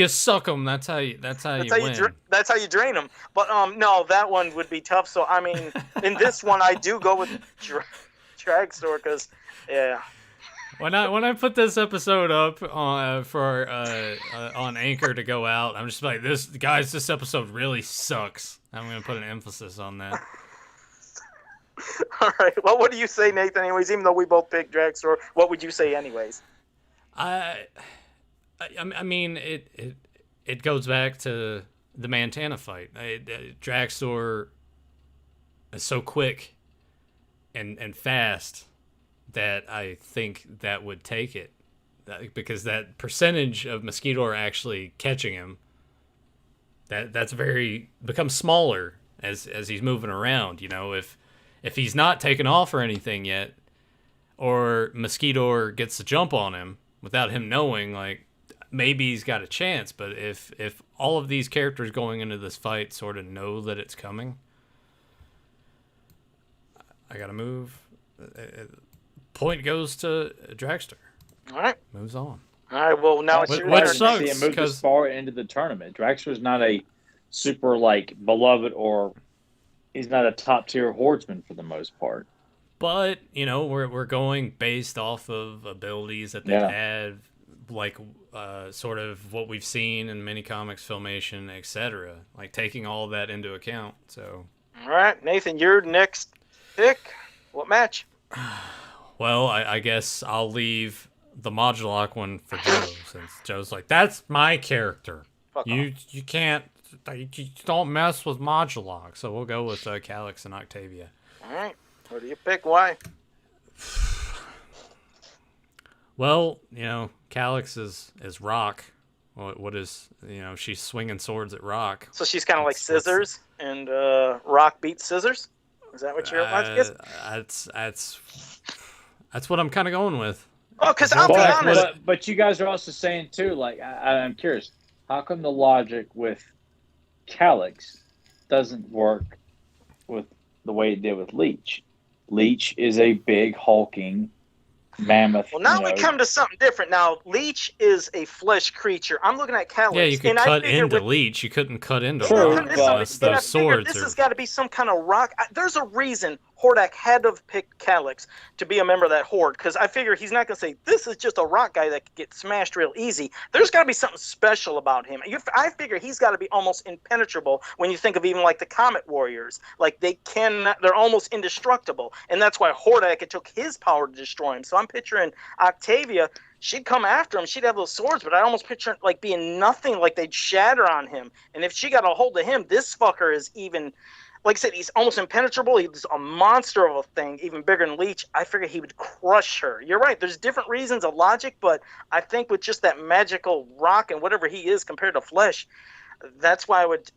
suck them, that's how you win. That's how you drain them. But no, that one would be tough. So I mean, in this one, I do go with Dragstore because, yeah. when I put this episode up on Anchor to go out, I'm just like, this episode really sucks. I'm gonna put an emphasis on that. All right. Well, what do you say, Nathan? Anyways, even though we both picked Dragstore, what would you say, anyways? I mean, it goes back to the Montana fight. Dragstore is so quick and fast that I think that would take it, because that percentage of Mosquito actually catching him, that's becomes smaller as he's moving around. You know, if he's not taken off or anything yet, or Mosquito gets the jump on him without him knowing, like, maybe he's got a chance. But if all of these characters going into this fight sort of know that it's coming, I gotta move. Point goes to Dragster. All right. Moves on. All right. Well, now it's your Which turn. sucks, See him move this far into the tournament. Dragster's not a super beloved, or he's not a top tier hordeman for the most part. But we're going based off of abilities that they've had, like sort of what we've seen in mini comics, Filmation, etc. Like taking all of that into account. So. All right, Nathan, your next pick. What match? Well, I guess I'll leave the Modulok one for Joe, since Joe's like, that's my character. You can't, you don't mess with Modulok. So we'll go with Calyx and Octavia. All right. What do you pick? Why? Well, Calyx is rock. What is, she's swinging swords at rock. So she's kind of like Scissors, and rock beats Scissors? Is that what your logic is? That's what I'm kind of going with. Oh, because I'll be honest. But you guys are also saying, too, like, I'm curious, how come the logic with Calyx doesn't work with the way it did with Leech? Leech is a big, hulking mammoth. Well, now we come to something different. Now, Leech is a flesh creature. I'm looking at Calyx. Yeah, you could cut into Leech. You couldn't cut into rock. Those swords. This has got to be some kind of rock. There's a reason Hordak had to have picked Calyx to be a member of that Horde, because I figure he's not going to say, this is just a rock guy that could get smashed real easy. There's got to be something special about him. I figure he's got to be almost impenetrable when you think of even like the Comet Warriors. Like, they're almost indestructible, and that's why Hordak, it took his power to destroy him. So I'm picturing Octavia. She'd come after him. She'd have those swords, but I almost picture it like being nothing, like they'd shatter on him. And if she got a hold of him, this fucker is even... Like I said, he's almost impenetrable. He's a monster of a thing, even bigger than Leech. I figure he would crush her. You're right. There's different reasons of logic, but I think with just that magical rock and whatever he is compared to flesh, that's why I would,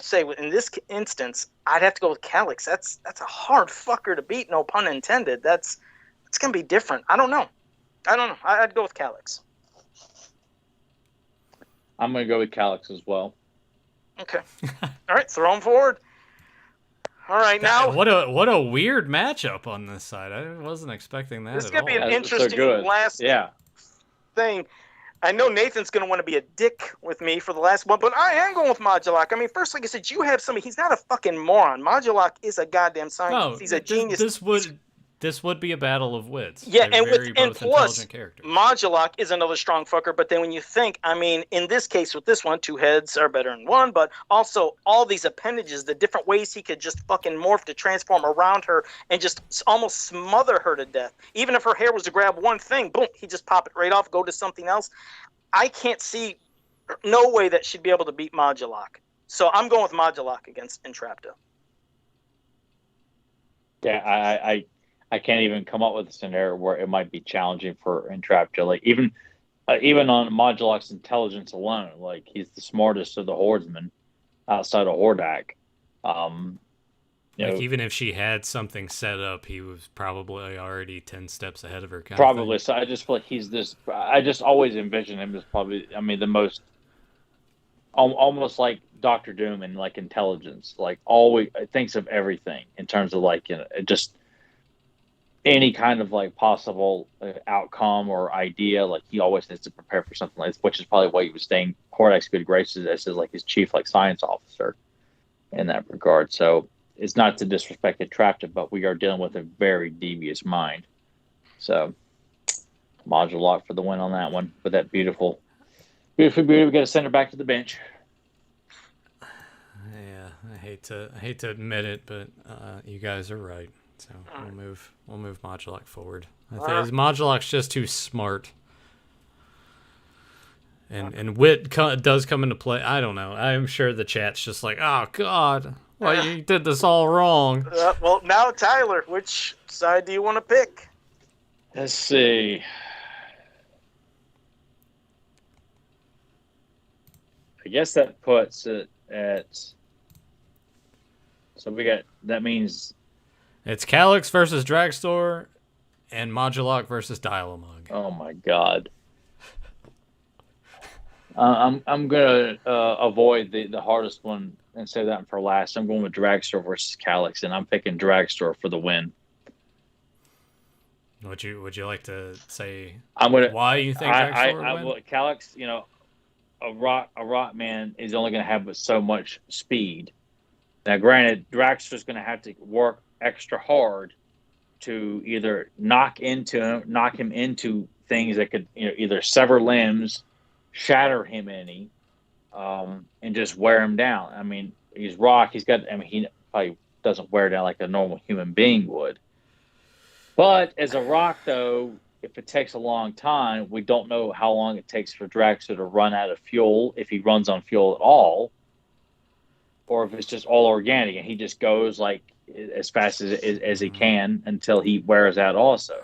say in this instance, I'd have to go with Calyx. That's a hard fucker to beat, no pun intended. It's going to be different. I don't know. I'd go with Calyx. I'm going to go with Calyx as well. Okay. All right, throw him forward. All right, now what a weird matchup on this side. I wasn't expecting that. This is gonna be an interesting last thing. I know Nathan's gonna want to be a dick with me for the last one, but I am going with Modulok. I mean, first, like I said, you have somebody. He's not a fucking moron. Modulok is a goddamn scientist. No, he's a genius. This would be a battle of wits. Yeah, and plus, characters. Modulok is another strong fucker. But then when you think, I mean, in this case with this one, 2 heads are better than 1. But also all these appendages, the different ways he could just fucking morph to transform around her and just almost smother her to death. Even if her hair was to grab one thing, boom, he just pop it right off, go to something else. I can't see no way that she'd be able to beat Modulok. So I'm going with Modulok against Entrapta. Yeah, I can't even come up with a scenario where it might be challenging for Entrapta. Like even on Modulok's intelligence alone, like he's the smartest of the hordemen outside of Hordak. Even if she had something set up, he was probably already 10 steps ahead of her. Probably. So I just feel like he's this. I just always envision him as probably. I mean, the most almost like Doctor Doom in like intelligence. Like always thinks of everything in terms of like just any kind of like possible outcome or idea. Like he always needs to prepare for something like this, which is probably why he was staying Hordak's good graces as like his chief like science officer in that regard. So it's not to disrespect Entrapta, but we are dealing with a very devious mind. So Module lock for the win on that one. With that beautiful beauty, we got to send her back to the bench. Yeah, I hate to admit it, but you guys are right. So we'll move Modulok forward. I think Modulok's just too smart. And wit does come into play. I don't know. I'm sure the chat's just like, oh god, well you did this all wrong. Well, now Tyler, which side do you want to pick? Let's see. I guess that puts it at. So that means it's Calyx versus Dragstore, and Modulok versus Dialog. Oh my god. I'm gonna avoid the hardest one and say that for last. I'm going with Dragstore versus Calyx, and I'm picking Dragstore for the win. Would you like to say why you think Dragstore would win? Calyx, a rock man is only going to have so much speed. Now, granted, Dragstore's going to have to work extra hard to either knock him into things that could either sever limbs, shatter him and just wear him down. I mean, he's rock. He probably doesn't wear down like a normal human being would. But as a rock, though, if it takes a long time, we don't know how long it takes for Dragster to run out of fuel, if he runs on fuel at all, or if it's just all organic and he just goes like as fast as he can until he wears out also.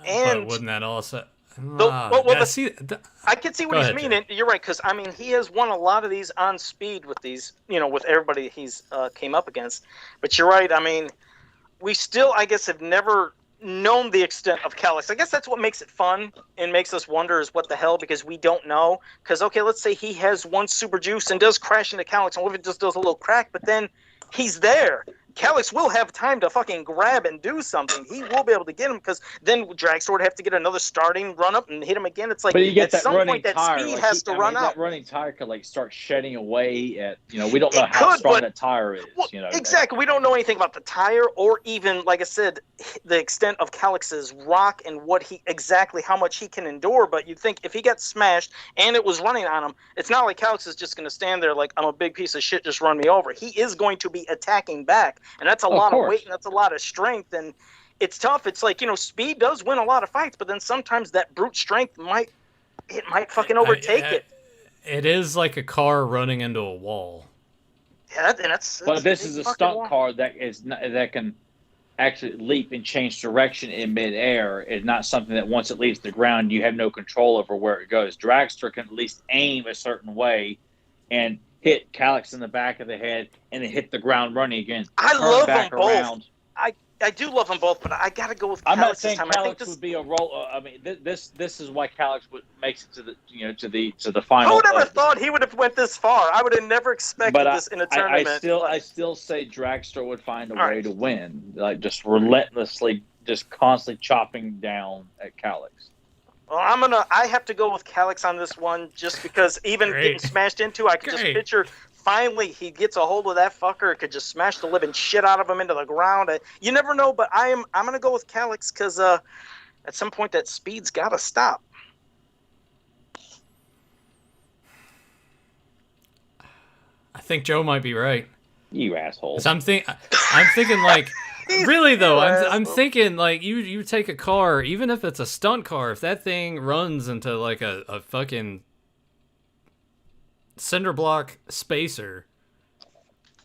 And but wouldn't that also... I can see what he's meaning. You're right, because I mean he has won a lot of these on speed with these, with everybody he's came up against. But you're right. I mean, we still, I guess, have never known the extent of Calyx. I guess that's what makes it fun and makes us wonder is what the hell, because we don't know. Because okay, let's say he has one super juice and does crash into Calyx, and what if it just does a little crack? But then he's there. Calyx will have time to fucking grab and do something. He will be able to get him, because then Dragstore would have to get another starting run up and hit him again. It's like at some point that speed has to run out. That running tire could start shedding away at, we don't know how strong that tire is. Exactly. We don't know anything about the tire or even, like I said, the extent of Calyx's rock and how much he can endure. But you'd think if he got smashed and it was running on him, it's not like Calyx is just going to stand there like, I'm a big piece of shit, just run me over. He is going to be attacking back. And that's a lot of weight and that's a lot of strength. And it's tough. It's like, speed does win a lot of fights, but then sometimes that brute strength might fucking overtake it. It is like a car running into a wall. Yeah, that's but this is a stunt car that can actually leap and change direction in midair. It's not something that once it leaves the ground, you have no control over where it goes. Dragster can at least aim a certain way and hit Calyx in the back of the head, and then hit the ground running again. I love them both. I do love them both, but I got to go with Calyx. I'm not saying Calyx I think would be a role. I mean, this is why Calyx makes it to the final. Who would ever thought he would have went this far? I would have never expected this in a tournament. I still say Dragster would find a way to win, like just relentlessly, just constantly chopping down at Calyx. Well, I have to go with Calyx on this one, just because even getting smashed into, I could just picture finally he gets a hold of that fucker, could just smash the living shit out of him into the ground. You never know, but I'm gonna go with Calyx because at some point that speed's gotta stop. I think Joe might be right. You asshole. I'm thinking like. Really though, I'm thinking like you take a car, even if it's a stunt car, if that thing runs into like a fucking cinder block spacer,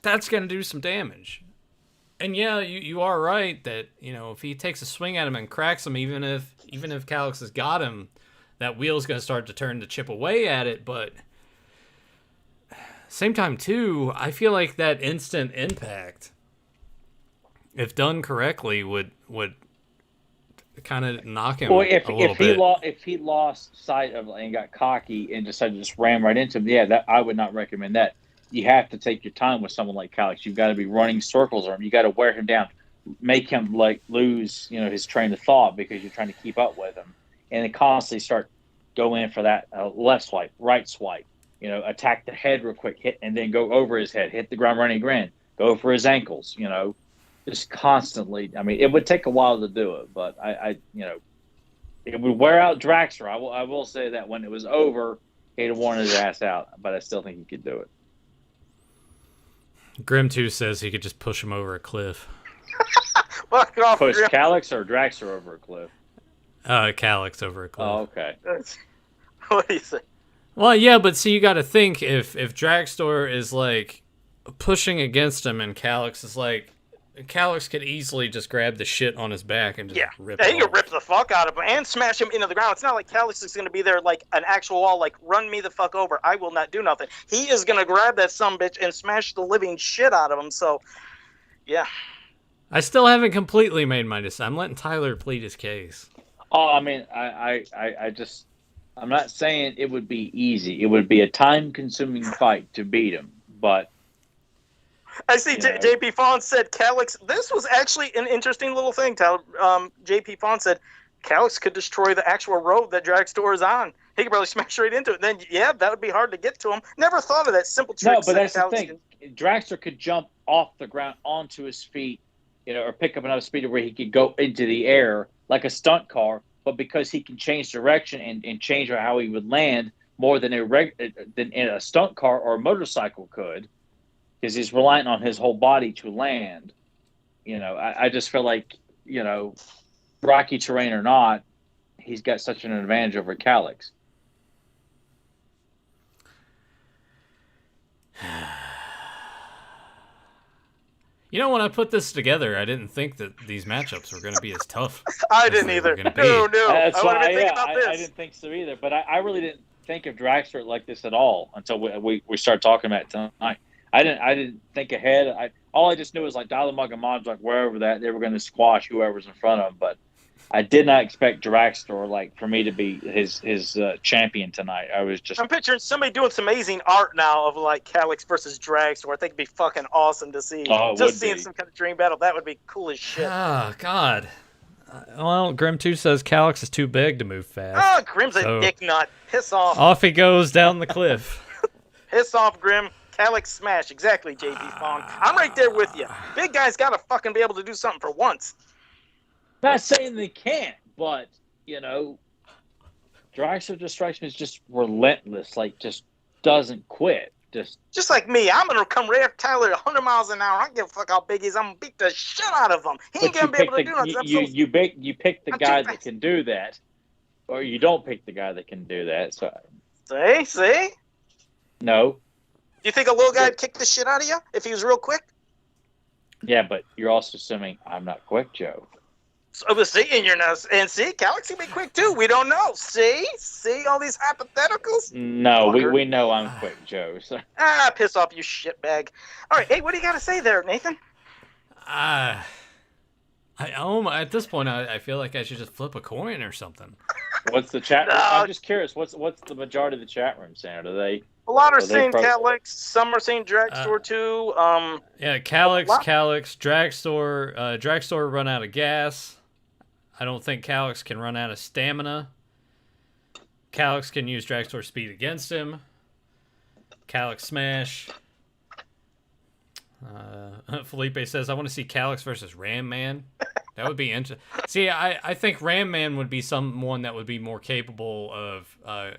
that's gonna do some damage. And yeah, you are right that if he takes a swing at him and cracks him, even if Calyx has got him, that wheel's gonna start to turn to chip away at it. But same time too, I feel like that instant impact, if done correctly, would kind of knock him a little bit. If he lost sight of and got cocky and decided to just ram right into him, I would not recommend that. You have to take your time with someone like Calyx. You've got to be running circles around him. You got to wear him down, make him lose his train of thought because you're trying to keep up with him, and then constantly start going in for that left swipe, right swipe. Attack the head real quick, hit, and then go over his head, hit the ground running again, go for his ankles. Just constantly. I mean, it would take a while to do it, but It would wear out Draxler. I will say that when it was over, he'd have worn his ass out. But I still think he could do it. Grim 2 says he could just push him over a cliff. Fuck off, Push Grim. Calyx or Draxler over a cliff? Calyx over a cliff. Oh, okay. What do you say? Well, yeah, but see, you got to think if Dragstor is like pushing against him, and Calyx is like, Calyx could easily just grab the shit on his back and just rip it he could off. rip the fuck out of him and smash him into the ground. It's not like Calyx is going to be there like an actual wall, like, run me the fuck over. I will not do nothing. He is going to grab that sumbitch and smash the living shit out of him. So, yeah. I still haven't completely made my decision. I'm letting Tyler plead his case. Oh, I mean, I'm not saying it would be easy. It would be a time-consuming fight to beat him, but I see JP Fawn said Calyx. This was actually an interesting little thing, Tyler. JP Fawn said Calyx could destroy the actual road that Dragstor is on. He could probably smash right into it. Then, that would be hard to get to him. Never thought of that simple trick. No, but that's the thing. Draxler could jump off the ground onto his feet, or pick up enough speed where he could go into the air like a stunt car. But because he can change direction and change how he would land more than a stunt car or a motorcycle could, because he's reliant on his whole body to land. I just feel like, rocky terrain or not, he's got such an advantage over Calyx. When I put this together, I didn't think that these matchups were going to be as tough. I didn't either. No. That's why I didn't think so either. But I really didn't think of Draxler like this at all until we started talking about it tonight. I didn't think ahead. All I just knew was like Dalamug and Mod's like wherever that they were going to squash whoever's in front of him. But I did not expect Draxler for me to be his champion tonight. I'm picturing somebody doing some amazing art now of like Calyx versus Dragstor. I think it'd be fucking awesome to see. Just seeing some kind of dream battle, that would be cool as shit. Oh God. Well, Grim 2 says Calyx is too big to move fast. Oh, Grim's a dick nut. Piss off. Off he goes down the cliff. Piss off, Grim. Calyx smash. Exactly, JP Fong. I'm right there with you. Big guy's got to fucking be able to do something for once. Not saying they can't, but, Draxler Destruction is just relentless. Like, just doesn't quit. Just like me. I'm going to come right after Tyler at 100 miles an hour. I don't give a fuck how big he is. I'm going to beat the shit out of him. He ain't going to be able to do nothing. You pick the guy that can do that, or you don't pick the guy that can do that. So. See? No. Do you think a little guy would kick the shit out of you if he was real quick? Yeah, but you're also assuming I'm not quick, Joe. So see, and you're not, and see, Calyx can be quick too. We don't know. See all these hypotheticals. No, we know I'm quick, Joe. So. Piss off, you shitbag. All right, hey, what do you got to say there, Nathan? At this point, I feel like I should just flip a coin or something. What's the chat? I'm just curious. What's the majority of the chat room saying? Are they? A lot are saying Calyx. Some are saying Dragstor too. Yeah, Calyx, Dragstor. Dragstor run out of gas. I don't think Calyx can run out of stamina. Calyx can use Dragstor speed against him. Calyx smash. Felipe says, I want to see Calyx versus Ram Man. That would be interesting. See, I think Ram Man would be someone that would be more capable of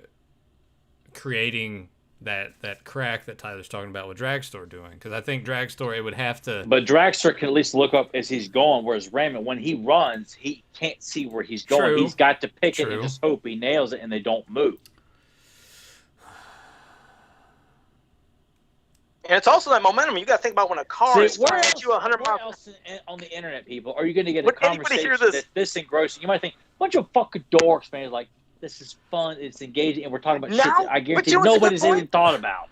creating that crack that Tyler's talking about with Dragstor doing. Because I think Dragstor, it would have to... But Dragstor can at least look up as he's going, whereas Ram Man, when he runs, he can't see where he's going. True. He's got to pick it and just hope he nails it and they don't move. And it's also that momentum. You got to think about when a car is flying at you 100 miles. Where else on the internet, people, are you going to get a conversation that's this engrossing? You might think, a bunch of fucking dorks, man, like, this is fun, it's engaging, and we're talking about shit that I guarantee nobody's even thought about.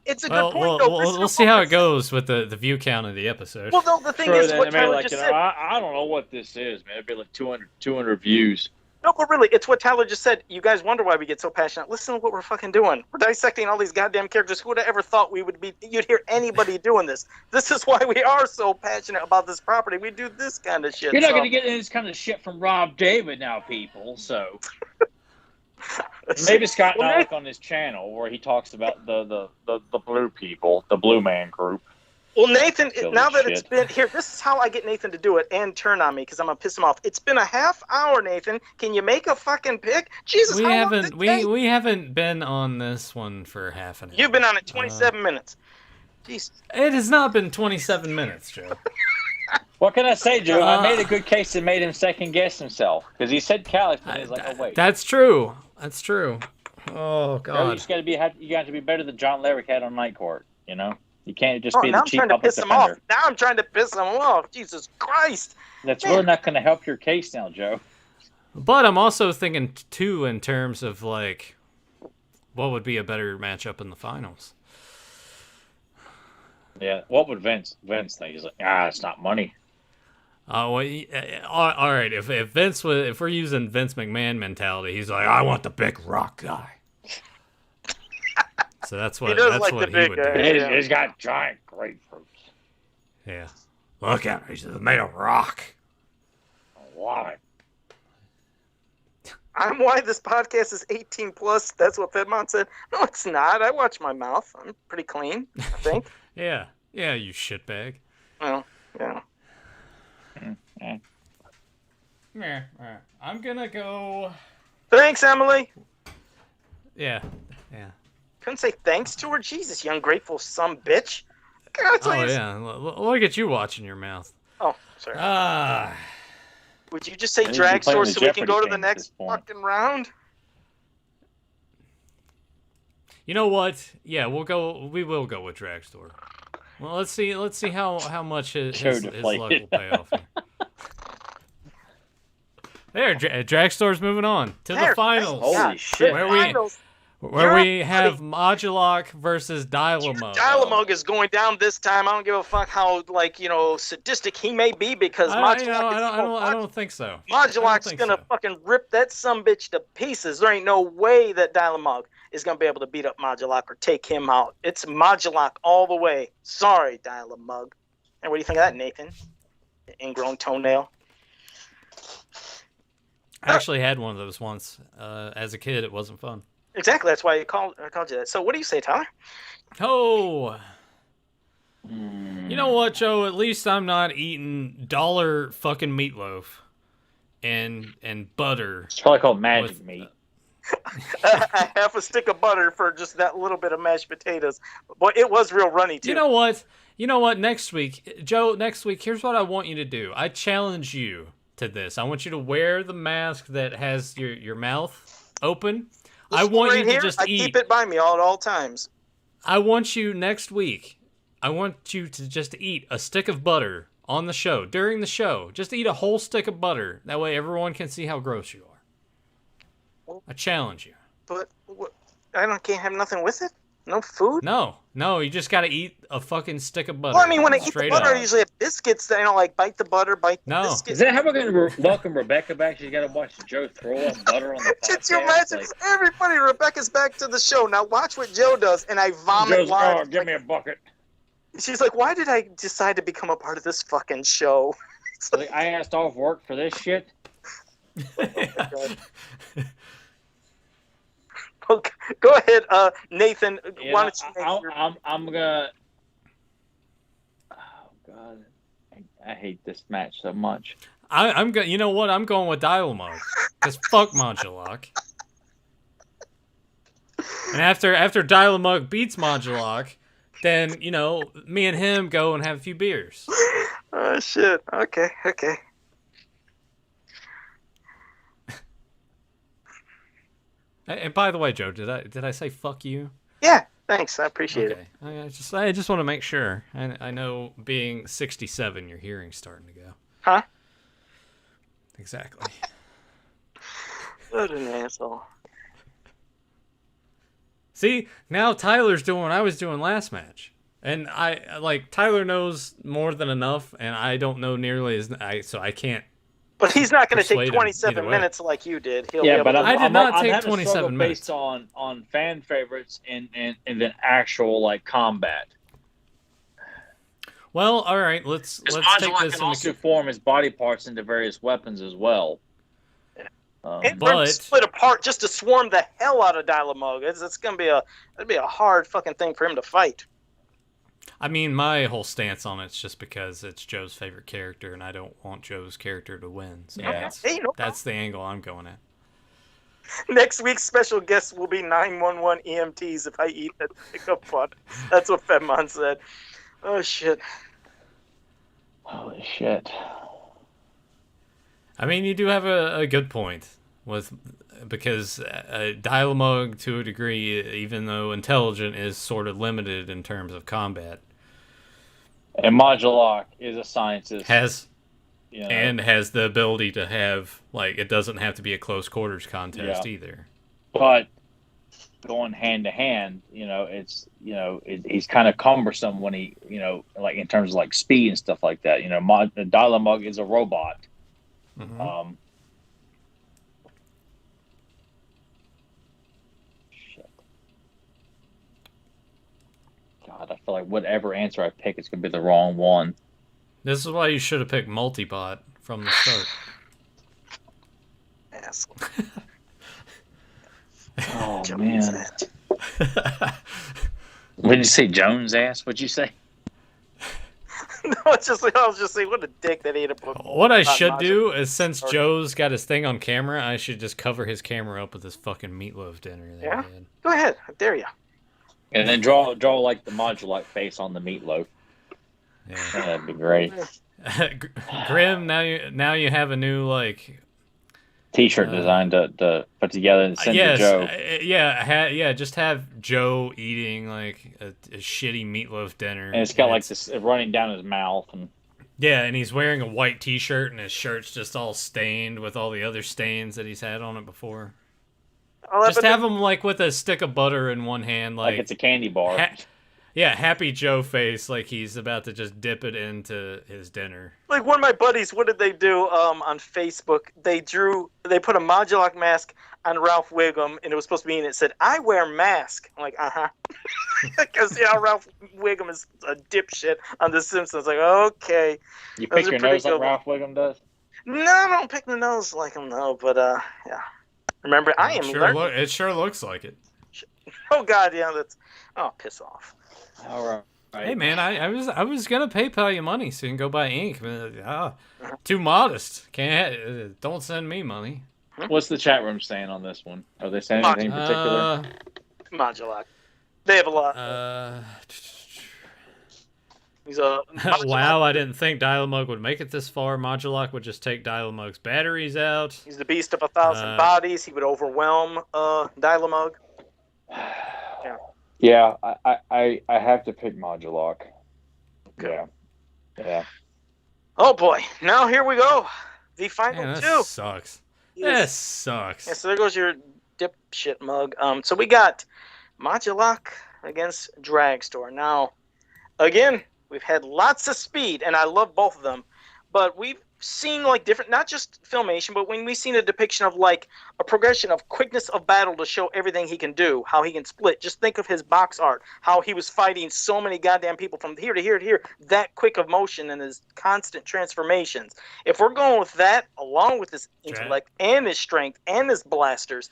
It's a good point, though. We'll see how it goes with the view count of the episode. Well, the thing is, what Tyler just said. I don't know what this is, man. It'd be like 200 views. No, but really, it's what Tyler just said. You guys wonder why we get so passionate. Listen to what we're fucking doing. We're dissecting all these goddamn characters. Who would have ever thought you'd hear anybody doing this? This is why we are so passionate about this property. We do this kind of shit. You're not going to get this kind of shit from Rob David now, people, so... Maybe Scott Nalek on his channel where he talks about the blue people, the blue man group. Well, Nathan, Silly now that shit. it's been here, this is how I get Nathan to do it and turn on me because I'm gonna piss him off. It's been a half hour, Nathan. Can you make a fucking pick? Jesus, We how long haven't did it take? we haven't been on this one for half an hour. You've been on it 27 minutes. Jesus. It has not been 27 minutes, Joe. What can I say, Joe? I made a good case that made him second guess himself because he said Calyx, and he's like, "Oh wait." That's true. That's true. Oh Joe, God. you just got to be better than John Larrick had on Night Court. You know, you can't just be now the I'm cheap trying to public piss him defender. off. Now I'm trying to piss him off. Jesus Christ. That's really not going to help your case now, Joe. But I'm also thinking too in terms of like, what would be a better matchup in the finals? Yeah. What would Vince think? He's like, it's not money. Well, all right. If Vince was, if we're using Vince McMahon mentality, he's like, I want the big rock guy. So that's what He does that's like what the he big would guy. do. Yeah. He's got giant grapefruits. Yeah. Look at him. He's made of rock. Why? I'm why this podcast is 18 plus. That's what Fedmont said. No, it's not. I watch my mouth. I'm pretty clean, I think. Yeah. Yeah, you shitbag. Well, yeah. Yeah. I'm gonna go. Thanks, Emily. Yeah. Yeah. Couldn't say thanks to her. Jesus, you ungrateful son bitch. God, Oh yeah. Look at you watching your mouth. Oh, sorry. Would you just say need to drag play store the so we can Jeopardy go to the game at this next point. fucking round? You know what? Yeah, we will go with Dragstore. Well, let's see how much his luck will pay off here. There, Dragstore's moving on to the finals. Holy shit. Where we have Modulok versus Dial-A-Mug. Dial-A-Mug is going down this time. I don't give a fuck how sadistic he may be because I don't think so. Modulok's gonna fucking rip that sumbitch to pieces. There ain't no way that Dial-A-Mug is gonna be able to beat up Modulok or take him out. It's Modulok all the way. Sorry, Dial-A-Mug. And what do you think of that, Nathan? The ingrown toenail. I actually had one of those once. As a kid, it wasn't fun. Exactly. That's why I called you that. So what do you say, Tyler? Oh. You know what, Joe? At least I'm not eating dollar fucking meatloaf and butter. It's probably called magic meat. A half a stick of butter for just that little bit of mashed potatoes. Boy, it was real runny, too. You know what? Next week, Joe, here's what I want you to do. I challenge you to this. I want you to wear the mask that has your mouth open. I want you to just eat. I keep it by me at all times. I want you next week. I want you to just eat a stick of butter on the show, during the show. Just eat a whole stick of butter. That way everyone can see how gross you are. I challenge you. But can't have nothing with it? No food? No, you just gotta eat a fucking stick of butter. Well, I mean, when I eat the butter, I usually have biscuits that, like, bite the butter, bite the biscuit. Is that how we're going to welcome Rebecca back? She's got to watch Joe throw up butter on the podcast. It's your magic. Everybody, Rebecca's back to the show. Now watch what Joe does, and I vomit live. Give me a bucket. She's like, why did I decide to become a part of this fucking show? Like, I asked off work for this shit? Okay, go ahead, Nathan. Why don't you I'm gonna. Oh God, I hate this match so much. I'm going. You know what? I'm going with Dial-A-Mug because fuck Modulok. And after Dial-A-Mug beats Modulok, then me and him go and have a few beers. Oh shit! Okay. And by the way, Joe, did I say fuck you? Yeah, thanks. I appreciate it. I just want to make sure. I know being 67, your hearing's starting to go. Huh? Exactly. What an asshole. See, now Tyler's doing what I was doing last match. And Tyler knows more than enough, and I don't know nearly so I can't. But he's not going to take 27 minutes like you did. I did not take 27 minutes. Based on fan favorites and then actual combat. Well, all right, let's take this can also form his body parts into various weapons as well. But split apart just to swarm the hell out of Dial-A-Mug. It's going to be a hard fucking thing for him to fight. I mean, my whole stance on it's just because it's Joe's favorite character, and I don't want Joe's character to win. So that's the angle I'm going at. Next week's special guest will be 911 EMTs if I eat that pickup pot. That's what Fedmon said. Oh, shit. Holy shit. I mean, you do have a good point because Dialmug, to a degree, even though intelligent, is sort of limited in terms of combat. And Modulok is a scientist. And has the ability to have, like, it doesn't have to be a close quarters contest either. But going hand to hand, he's kind of cumbersome when he, like in terms of like speed and stuff like that. Dialmug is a robot. Mm-hmm. Shit. God, I feel like whatever answer I pick is going to be the wrong one. This is why you should have picked Multibot from the start. Asshole. Oh, man. What did you say, Jones ass? What'd you say? No, I was just saying, what a dick that ate a book. What I should do is, since Joe's got his thing on camera, I should just cover his camera up with this fucking meatloaf dinner. Yeah? Go ahead. I dare you. And then draw like the Modulite face on the meatloaf. Yeah. That'd be great. Grim, now you have a new like T-shirt design to put together and send to Joe. Just have Joe eating like a shitty meatloaf dinner, and it's got like this running down his mouth, and and he's wearing a white T-shirt, and his shirt's just all stained with all the other stains that he's had on it before. Just have him like with a stick of butter in one hand, like it's a candy bar. Happy Joe face, like he's about to just dip it into his dinner. Like one of my buddies, what did they do on Facebook? They put a Modulok mask on Ralph Wiggum, and it was supposed to be, and it said, "I wear mask." I'm like, because Ralph Wiggum is a dipshit on The Simpsons. Like, okay. You pick your nose like Ralph Wiggum does? No, I don't pick the nose like him, no. But yeah. Remember, I am learning. It sure looks like it. Oh God, yeah, that's. Oh, piss off. All right. Hey man, I was gonna PayPal you money so you can go buy ink. Too modest. Don't send me money. What's the chat room saying on this one? Are they saying anything in particular? Modulok. They have a lot. He's wow, I didn't think Dialmug would make it this far. Modulok would just take Dialmug's batteries out. He's the beast of 1,000 bodies. He would overwhelm Dialmug. Yeah. Yeah, I have to pick Modulok. Yeah. Oh boy, now here we go. The final two. This sucks. This sucks. Yeah, so there goes your dipshit mug. So we got Modulok against Dragstore. Now, again, we've had lots of speed, and I love both of them, but we've seen like different, not just filmation, but when we've seen a depiction of like a progression of quickness of battle to show everything he can do, how he can split. Just think of his box art, how he was fighting so many goddamn people from here to here to here, that quick of motion and his constant transformations. If we're going with that, along with his intellect and his strength and his blasters,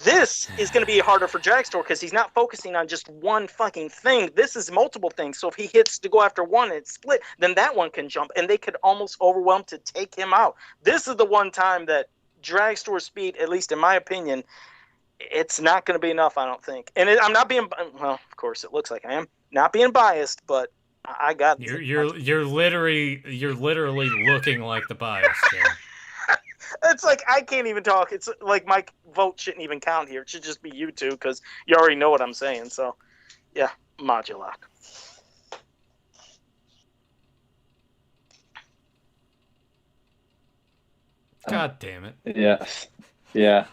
this is going to be harder for Dragstore because he's not focusing on just one fucking thing. This is multiple things. So if he hits to go after one and it's split, then that one can jump, and they could almost overwhelm to take him out. This is the one time that Dragstore speed, at least in my opinion, it's not going to be enough, I don't think. And I'm not being, well, of course, it looks like I am not being biased, but I got you're literally looking like the bias. It's like I can't even talk. It's like my vote shouldn't even count here. It should just be you two because you already know what I'm saying. So, yeah, Modulok. God damn it. Yes. Yeah.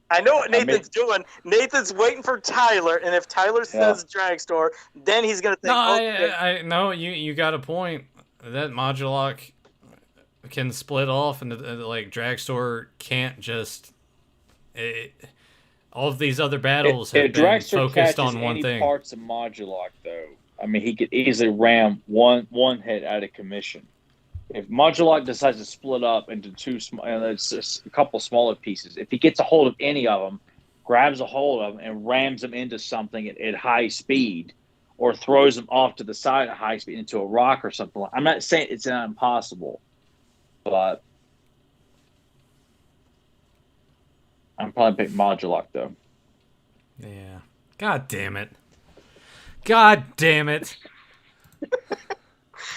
I know what Nathan's doing. Nathan's waiting for Tyler, and if Tyler says Dragstore, then he's going to think, No, you got a point. That Modulok can split off, and like Dragstore can't just. All of these other battles have been focused on one thing. Parts of Modulok, though, I mean, he could easily ram one head out of commission. If Modulok decides to split up into two, it's just a couple smaller pieces. If he gets a hold of any of them, grabs a hold of them, and rams them into something at high speed, or throws them off to the side at high speed into a rock or something. I'm not saying it's not impossible, but I'm probably picking Modulok though. Yeah. God damn it. God damn it.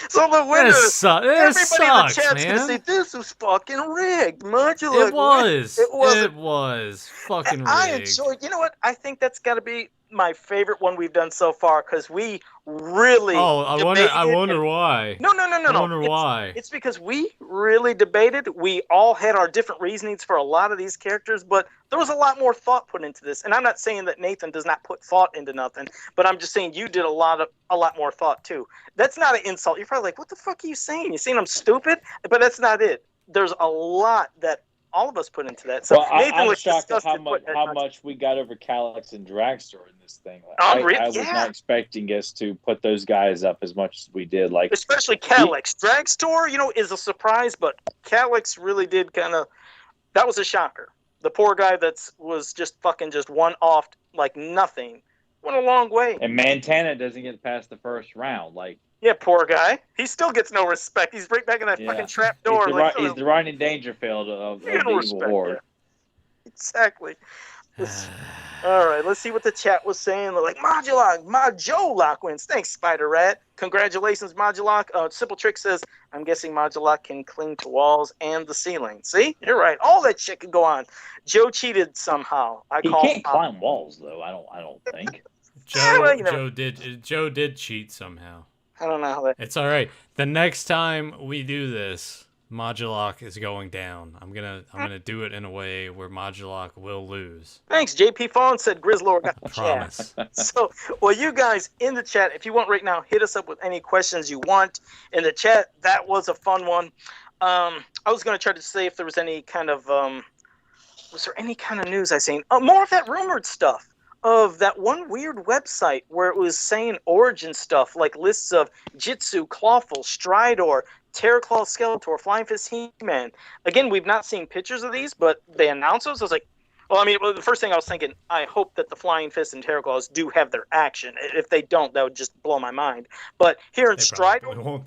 So the winner, everybody sucks, in the chat's man. gonna say this was fucking rigged. Modulok. It was. It was fucking rigged. I enjoyed. You know what? I think that's got to be my favorite one we've done so far because we really. Oh, I wonder why. No. I wonder why. It's because we really debated. We all had our different reasonings for a lot of these characters, but there was a lot more thought put into this. And I'm not saying that Nathan does not put thought into nothing, but I'm just saying you did a lot more thought too. That's not an insult. You're probably like, "What the fuck are you saying? You saying I'm stupid?" But that's not it. There's a lot that all of us put into that. So well, Nathan I'm was shocked at how much we got over Calyx and Dragstore in this thing. I was not expecting us to put those guys up as much as we did. Like especially Calyx. Dragstore, is a surprise, but Calyx really did that was a shocker. The poor guy was just one off like nothing. Went a long way. And Montana doesn't get past the first round. Like yeah, poor guy. He still gets no respect. He's right back in that fucking trap door. He's the Rodney Dangerfield of the evil Horde. Yeah. Exactly. All right, let's see what the chat was saying. They're like, Modulok wins. Thanks, Spider Rat. Congratulations, Modulok. Simple Trick says, I'm guessing Modulok can cling to walls and the ceiling. See? You're right. All that shit can go on. Joe cheated somehow. He can't climb walls, though, I don't think. Joe did cheat somehow. I don't know how that... It's all right. The next time we do this, Modulok is going down. I'm gonna do it in a way where Modulok will lose. Thanks. JP Fawn said Grizzler got the promise. So, well, you guys in the chat, if you want right now, hit us up with any questions you want in the chat. That was a fun one. I was gonna try to say if there was any kind of was there any kind of news I seen? More of that rumored stuff. Of that one weird website where it was saying origin stuff, like lists of Jitsu, Clawful, Stridor, Terraclaw, Skeletor, Flying Fist, He-Man. Again, we've not seen pictures of these, but they announced those. I was like, the first thing I was thinking, I hope that the Flying Fist and Terraclaws do have their action. If they don't, that would just blow my mind. But here in Stridor...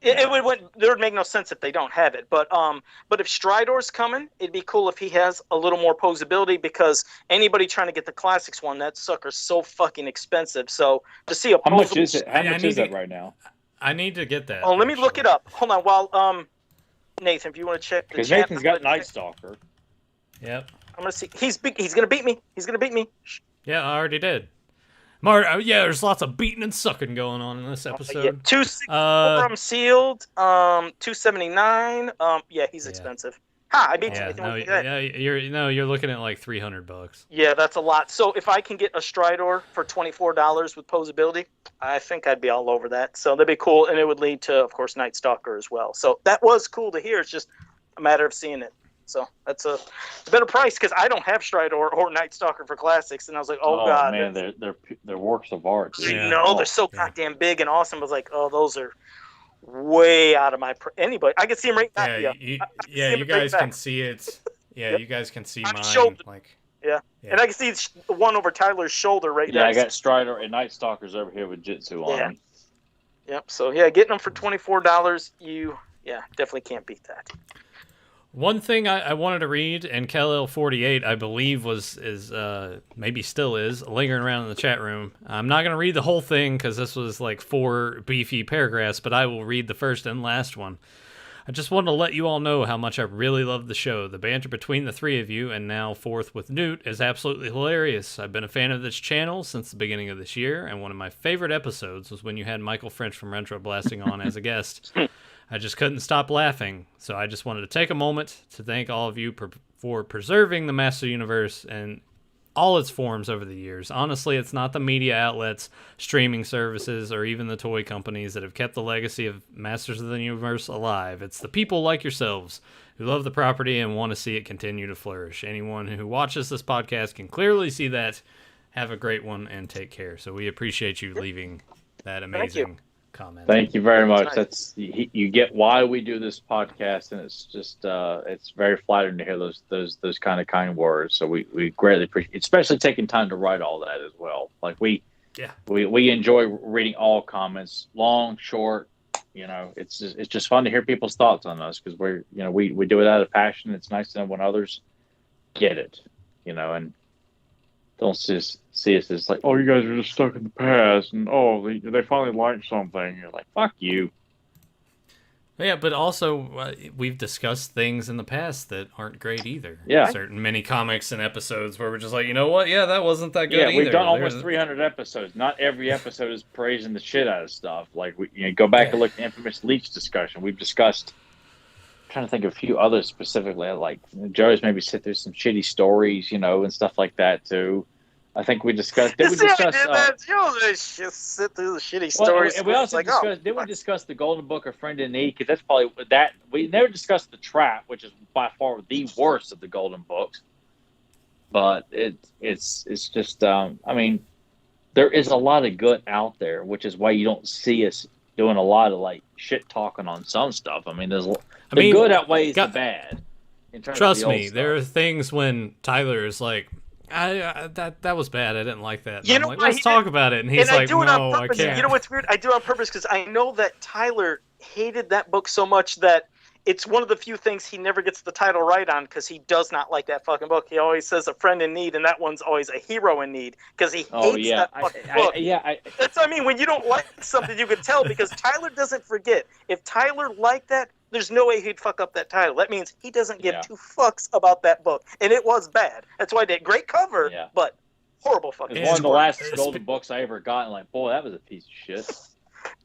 It would make no sense if they don't have it, but if Stridor's coming, it'd be cool if he has a little more posability because anybody trying to get the classics one, that sucker's so fucking expensive. So to see a how much is it? How much is that right now? I need to get that. Oh, let me look it up. Hold on, while Nathan, if you want to check the chat. Because Nathan's got Night Stalker. Yep. I'm gonna see. He's gonna beat me. He's gonna beat me. Yeah, I already did. There's lots of beating and sucking going on in this episode. 264 sealed. 279. He's expensive. I beat you. You're looking at like $300. Yeah, that's a lot. So if I can get a Stridor for $24 with posability, I think I'd be all over that. So that'd be cool, and it would lead to, of course, Night Stalker as well. So that was cool to hear. It's just a matter of seeing it. So that's a better price because I don't have Stridor or Night Stalker for classics, and I was like, oh god, man, they're works of art. They're so goddamn big and awesome. I was like, oh, those are way out of my anybody. I can see them right back. You guys can see it. Yeah, you guys can see mine. Yeah, and I can see the one over Tyler's shoulder right there. Yeah, I got Stridor and Night Stalkers over here with Jitsu on them. Yep. So getting them for $24, you definitely can't beat that. One thing I wanted to read, and KLL48, I believe, maybe still is, lingering around in the chat room. I'm not going to read the whole thing, because this was like 4 beefy paragraphs, but I will read the first and last one. I just wanted to let you all know how much I really love the show. The banter between the 3 of you, and now 4th with Newt, is absolutely hilarious. I've been a fan of this channel since the beginning of this year, and one of my favorite episodes was when you had Michael French from Retro Blasting on as a guest. I just couldn't stop laughing, so I just wanted to take a moment to thank all of you for preserving the Master Universe and all its forms over the years. Honestly, it's not the media outlets, streaming services, or even the toy companies that have kept the legacy of Masters of the Universe alive. It's the people like yourselves who love the property and want to see it continue to flourish. Anyone who watches this podcast can clearly see that. Have a great one and take care. So we appreciate you leaving that amazing comment. Thank you very much. Nice. That's you get why we do this podcast, and it's just it's very flattering to hear those kind of kind words. So we greatly appreciate, especially taking time to write all that as well. Like we enjoy reading all comments, long, short. It's just fun to hear people's thoughts on us, because we do it out of passion. It's nice to know when others get it, and don't just see us as like, oh, you guys are just stuck in the past, and oh, they finally liked something. You're like, fuck you. Yeah, but also we've discussed things in the past that aren't great either. Yeah, certain mini comics and episodes where we're just like, you know what? Yeah, that wasn't that good either. Yeah, we've done almost 300 episodes. Not every episode is praising the shit out of stuff. Like go back and look at the infamous Leech discussion. We've discussed. I'm trying to think of a few others specifically. Like Joe's maybe sit through some shitty stories, and stuff like that too. I think we discussed. Did we discuss? Just sit through the shitty stories. And we also discussed. Did we discuss the Golden Book of Friend in Need? Because that's probably that. We never discussed the Trap, which is by far the worst of the Golden Books. But it's just. I mean, there is a lot of good out there, which is why you don't see us doing a lot of like shit talking on some stuff. I mean, the good outweighs the bad. Trust me, there are things when Tyler is like, that was bad. I didn't like that. I'm like, let's talk about it. And he's like, no, I can't. You know what's weird? I do it on purpose because I know that Tyler hated that book so much that it's one of the few things he never gets the title right on, because he does not like that fucking book. He always says a friend in need, and that one's always a hero in need, because he hates that fucking book. That's what I mean. When you don't like something, you can tell, because Tyler doesn't forget. If Tyler liked that, there's no way he'd fuck up that title. That means he doesn't give two fucks about that book. And it was bad. That's why I did. Great cover, but horrible fucking. It's one of the last Golden Books I ever got, and like, boy, that was a piece of shit.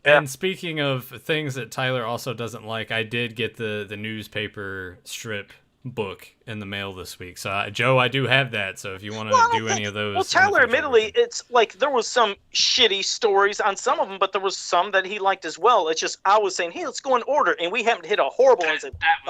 And speaking of things that Tyler also doesn't like, I did get the newspaper strip book in the mail this week. So, Joe, I do have that. So if you want to do any of those. Well, Tyler, admittedly, it's like there was some shitty stories on some of them, but there was some that he liked as well. It's just I was saying, hey, let's go in order, and we happened to hit a horrible one.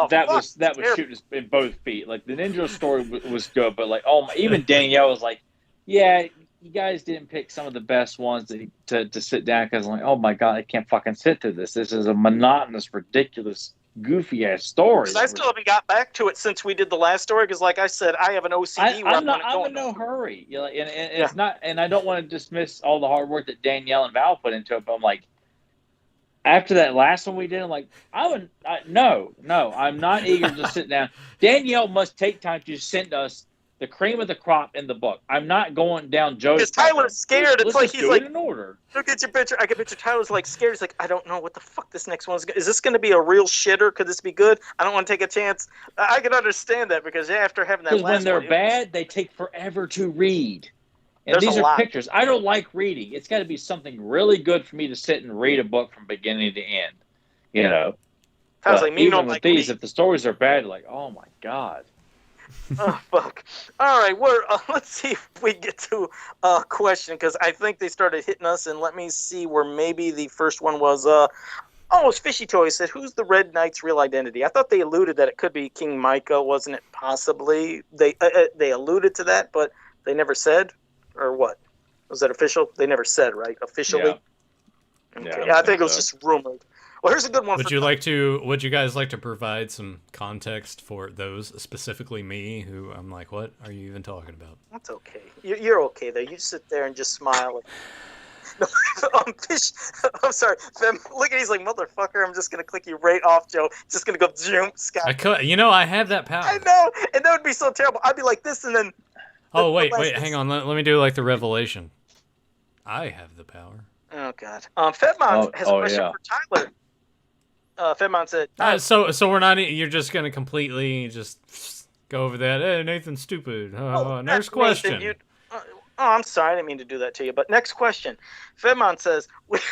That was shooting us in both feet. Like the Ninja story was good, but like even Danielle was like, yeah, you guys didn't pick some of the best ones to sit down, because I'm like, oh my god, I can't fucking sit through this. This is a monotonous, ridiculous, goofy ass story. I still haven't got back to it since we did the last story, because like I said, I have an OCD. I'm in no hurry. And it's not, and I don't want to dismiss all the hard work that Danielle and Val put into it, but I'm like, after that last one we did, I'm like, no, I'm not eager to sit down. Danielle must take time to send us the cream of the crop in the book. I'm not going down Joe's. Because Tyler's scared. It's like he's like, in order. Look at your picture. I can picture Tyler's like scared. He's like, I don't know what the fuck this next one's. Is this going to be a real shitter? Could this be good? I don't want to take a chance. I can understand that, because after having that last one, when they're bad, they take forever to read. And these are pictures. I don't like reading. It's got to be something really good for me to sit and read a book from beginning to end. Tyler's like, even with these, if the stories are bad, like, oh my god. Oh fuck! All right, let's see if we get to a question, because I think they started hitting us, and let me see where maybe the first one was. Almost Fishy Toy said, "Who's the Red Knight's real identity?" I thought they alluded that it could be King Micah, wasn't it? Possibly they alluded to that, but they never said, or what? Was that official? They never said, right? Officially. Yeah. Okay. I think it was just rumored. Well, here's a good one. Would you guys like to provide some context for those, specifically me, who I'm like, what are you even talking about? That's okay. You're okay there. You sit there and just smile. I'm sorry. Look at he's like, motherfucker. I'm just gonna click you right off, Joe. Just gonna go zoom, Scott. I have that power. I know, and that would be so terrible. I'd be like this, and then. Oh wait, hang on. Let me do like the revelation. I have the power. Oh god. Fedmon has a question for Tyler. Fedmon said. So we're not. You're just gonna completely just go over that. Hey, Nathan's stupid. Next question. Nathan, I'm sorry, I didn't mean to do that to you. But next question. Fedmon says, which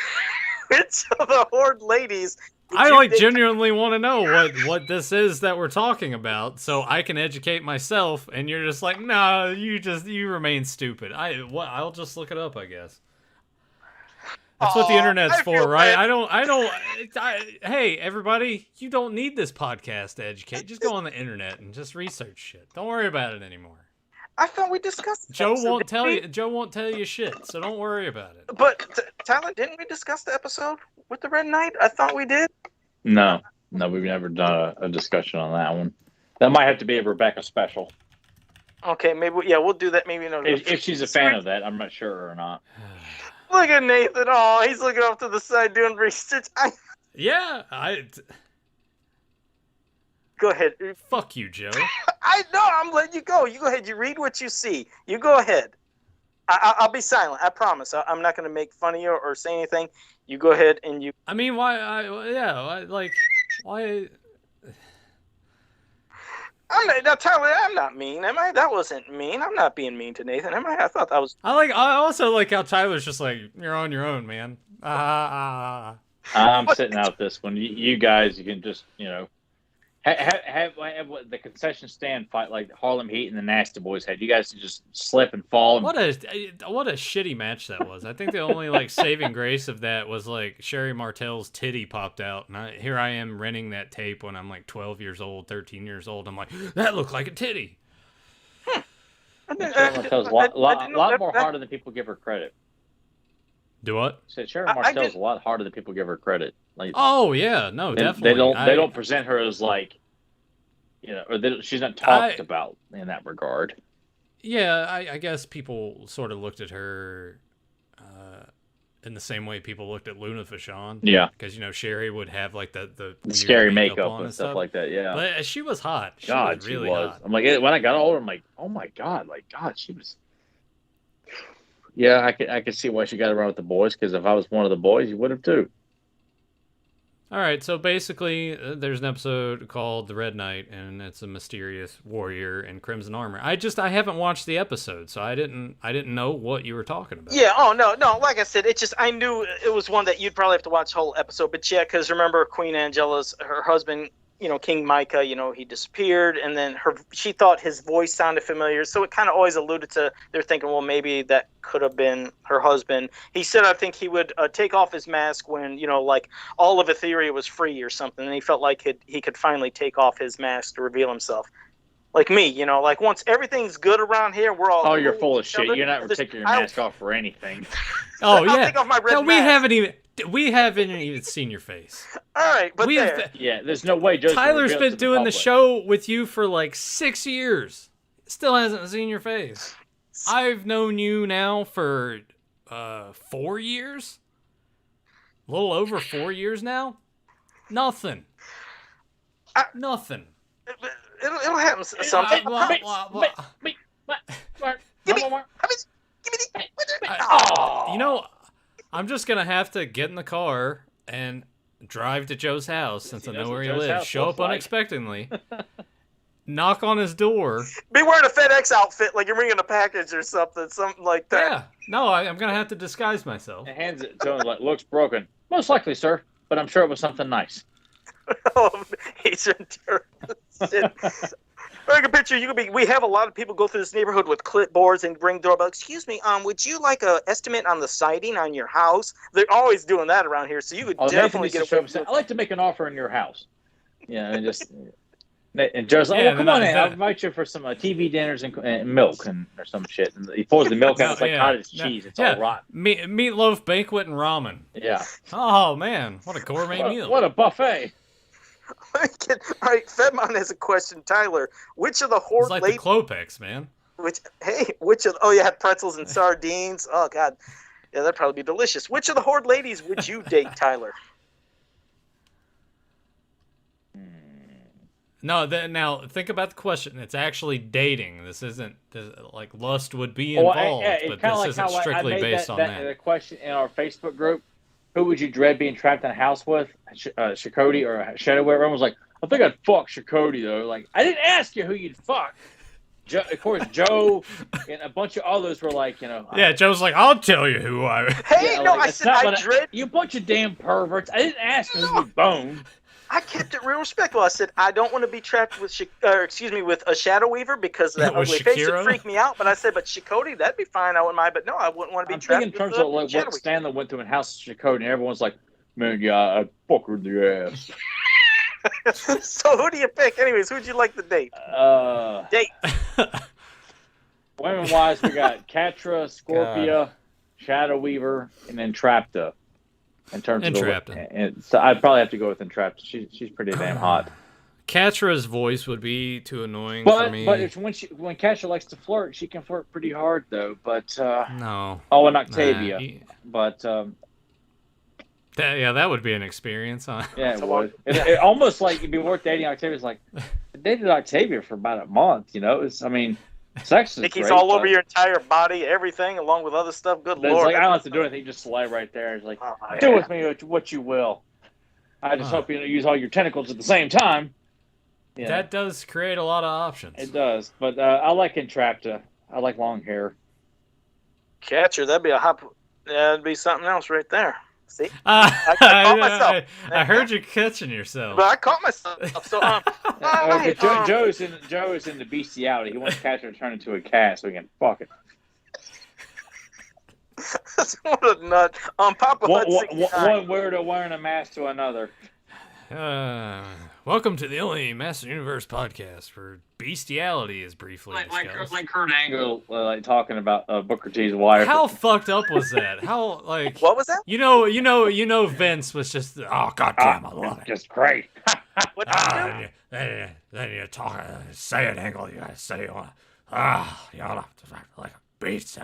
of the Horde ladies? I genuinely want to know what this is that we're talking about, so I can educate myself. And you're just like, no, you remain stupid. I'll just look it up, I guess. That's what the internet's for, right? Hey, everybody, you don't need this podcast to educate. Just go on the internet and just research shit. Don't worry about it anymore. I thought we discussed. Joe won't tell you. Joe won't tell you shit, so don't worry about it. But Tyler, didn't we discuss the episode with the Red Knight? I thought we did. No, we've never done a discussion on that one. That might have to be a Rebecca special. Okay, maybe. Yeah, we'll do that. Maybe if she's a fan of that, I'm not sure or not. Look at Nathan. Oh, he's looking off to the side doing research. Yeah, Go ahead. Fuck you, Joe. I know. I'm letting you go. You go ahead. You read what you see. You go ahead. I'll be silent. I promise. I'm not going to make fun of you or say anything. You go ahead and you. I mean, why? Why? Now, Tyler, I'm not mean, am I? That wasn't mean. I'm not being mean to Nathan, am I? I thought that was. I also like how Tyler's just like, you're on your own, man. I'm sitting out this one. You guys, you can just, have the concession stand fight like Harlem Heat and the Nasty Boys had. You guys can just slip and fall. What a shitty match that was. I think the only saving grace of that was Sherry Martell's titty popped out, and here I am renting that tape when I'm 12 years old, 13 years old. I'm like, that looked like a titty. Sherry Martell's a lot more harder than people give her credit. Do what? Sherry Martell's a lot harder than people give her credit. Oh yeah, no, definitely. They don't present her as or she's not talked about in that regard. Yeah, I guess people sort of looked at her in the same way people looked at Luna Vachon. Yeah, because Sherry would have the scary makeup and stuff like that. Yeah, but she was hot. She was really hot. I'm like, when I got older, I'm like, oh my god, she was. Yeah, I could see why she got around with the boys, because if I was one of the boys, you would have too. All right, so basically, there's an episode called The Red Knight, and it's a mysterious warrior in crimson armor. I haven't watched the episode, so I didn't know what you were talking about. Yeah, oh no, like I said, I knew it was one that you'd probably have to watch the whole episode. But yeah, because remember Queen Angela's her husband. King Micah, he disappeared, and then she thought his voice sounded familiar, so it kind of always alluded to, they're thinking, well, maybe that could have been her husband. He said, I think he would take off his mask when, all of Etheria was free or something, and he felt like he could finally take off his mask to reveal himself. Like me, once everything's good around here, we're all... Oh, you're full of shit. You're not taking your mask off for anything. Oh, yeah. I'll take off my red mask. We haven't even seen your face. All right, but there's no way. Tyler's been doing the show with you for 6 years. Still hasn't seen your face. I've known you now for 4 years. A little over 4 years now. Nothing. Nothing. It'll happen sometime. Give me. I'm just gonna have to get in the car and drive to Joe's house since I know where he lives. Show up unexpectedly, knock on his door. Be wearing a FedEx outfit like you're bringing a package or something like that. Yeah, no, I'm gonna have to disguise myself. And hands it to him looks broken. Most likely, sir, but I'm sure it was something nice. Oh, he's in shit. I can picture we have a lot of people go through this neighborhood with clipboards and ring doorbell. Excuse me, would you like an estimate on the siding on your house? They're always doing that around here, so you would definitely get a. I'd like to make an offer in your house. Yeah, and just and Joe's like, come on in, I'll invite you for some TV dinners and milk or some shit. And he pours the milk out. It's like cottage cheese. It's all rotten. Meatloaf banquet and ramen. Yeah. Oh man, what a gourmet meal! What a buffet. All right, Fedmon has a question. Tyler, which of the Horde ladies... the Clopex, man. You had pretzels and sardines. Oh, God. Yeah, that'd probably be delicious. Which of the Horde ladies would you date, Tyler? No, now think about the question. It's actually dating. This isn't lust would be involved, but this isn't strictly based on that. The question in our Facebook group, who would you dread being trapped in a house with? Shakoti or Shadow? Everyone was like, I think I'd fuck Shakoti, though. I didn't ask you who you'd fuck. Of course, Joe and a bunch of others were like, Yeah, Joe's like, I'll tell you who I... Hey, I said I dread... You bunch of damn perverts. I didn't ask you who you'd bone. I kept it real respectful. I said, I don't want to be trapped with a Shadow Weaver because that ugly face would freak me out. But I said, but Shakoti, that'd be fine. I wouldn't mind. But no, I wouldn't want to be trapped with in terms of what Stanley went through in House of Shakoti, and everyone's like, man, yeah, I'd fuck her in the ass. So who do you pick? Anyways, who'd you like to date? Date. Women-wise, we got Catra, Scorpia, Shadow Weaver, and Entrapta. In terms Entrapta. And so I'd probably have to go with Entrapta. She's pretty damn hot. Catra's voice would be too annoying for me. But it's when Catra likes to flirt, she can flirt pretty hard though. But no. Oh, and Octavia. But that would be an experience, huh? Yeah, it would. It almost like it'd be worth dating Octavia. It's like I dated Octavia for about a month. Sex is Nicky's great, all over your entire body, everything, along with other stuff. Good Lord. Lord. Like, I don't have to do anything, just lay right there. It's like, do with me what you will. I just hope you don't use all your tentacles at the same time. Yeah. That does create a lot of options. It does. But I like Entrapta. I like long hair. Catcher, that'd be something else right there. See? I caught myself. I heard you catching yourself. But I caught myself. So, Joe is into bestiality. He wants Catcher to turn into a cat so he can fuck it. What a nut. Papa one weirdo wearing a mask to another. Welcome to the only Master Universe podcast where bestiality is briefly discussed. Like Kurt Angle talking about Booker T's wife. How fucked up was that? How what was that? You know Vince was just goddamn, I love it. Just great. What then you talk, say it, Angle. You gotta say you're like a beast.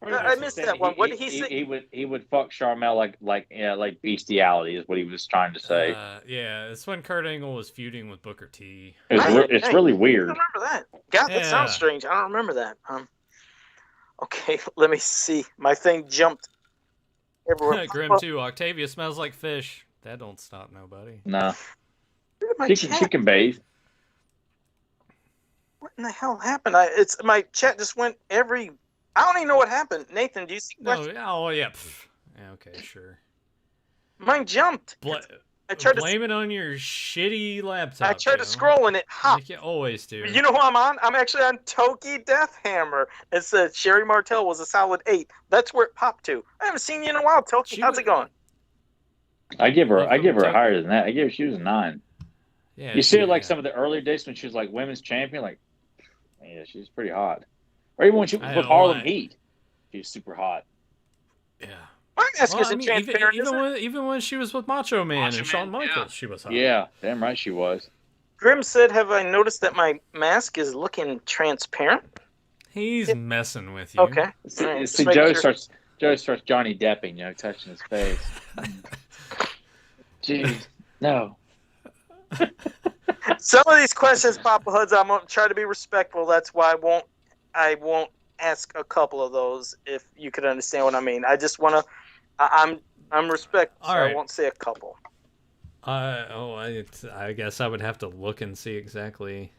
I missed that one. What did he say? He would fuck Charmel like bestiality is what he was trying to say. It's when Kurt Angle was feuding with Booker T. It's really weird. I don't remember that. God, that sounds strange. I don't remember that. Okay, let me see. My thing jumped everywhere. Grim 2. Octavia smells like fish. That don't stop nobody. No. She can bathe. What in the hell happened? My chat just went every. I don't even know what happened. Nathan, do you see questions? Oh, yeah. Yeah, okay, sure. Mine jumped. I tried blame it on your shitty laptop. I tried to scroll and it hopped. Like you always do. You know who I'm on? I'm actually on Toki Deathhammer. It says Sherry Martel was a solid 8. That's where it popped to. I haven't seen you in a while, Toki. How's it going? I give her higher than that. She was a 9. Yeah, you see her like some of the earlier days when she was like women's champion, like yeah, she's pretty hot. Or even when she was with Harlem Heat, she was super hot. Yeah. Even when she was with Macho Man and Shawn Michaels, she was hot. Yeah, damn right she was. Grim said, "Have I noticed that my mask is looking transparent?" He's messing with you. Okay. See, Joe starts Johnny Depping, touching his face. Jeez, no. Some of these questions, Papa Hoods, I'm gonna try to be respectful. That's why I won't ask a couple of those, if you could understand what I mean. I just want to. I'm respectful. So right. I won't say a couple. I guess I would have to look and see exactly.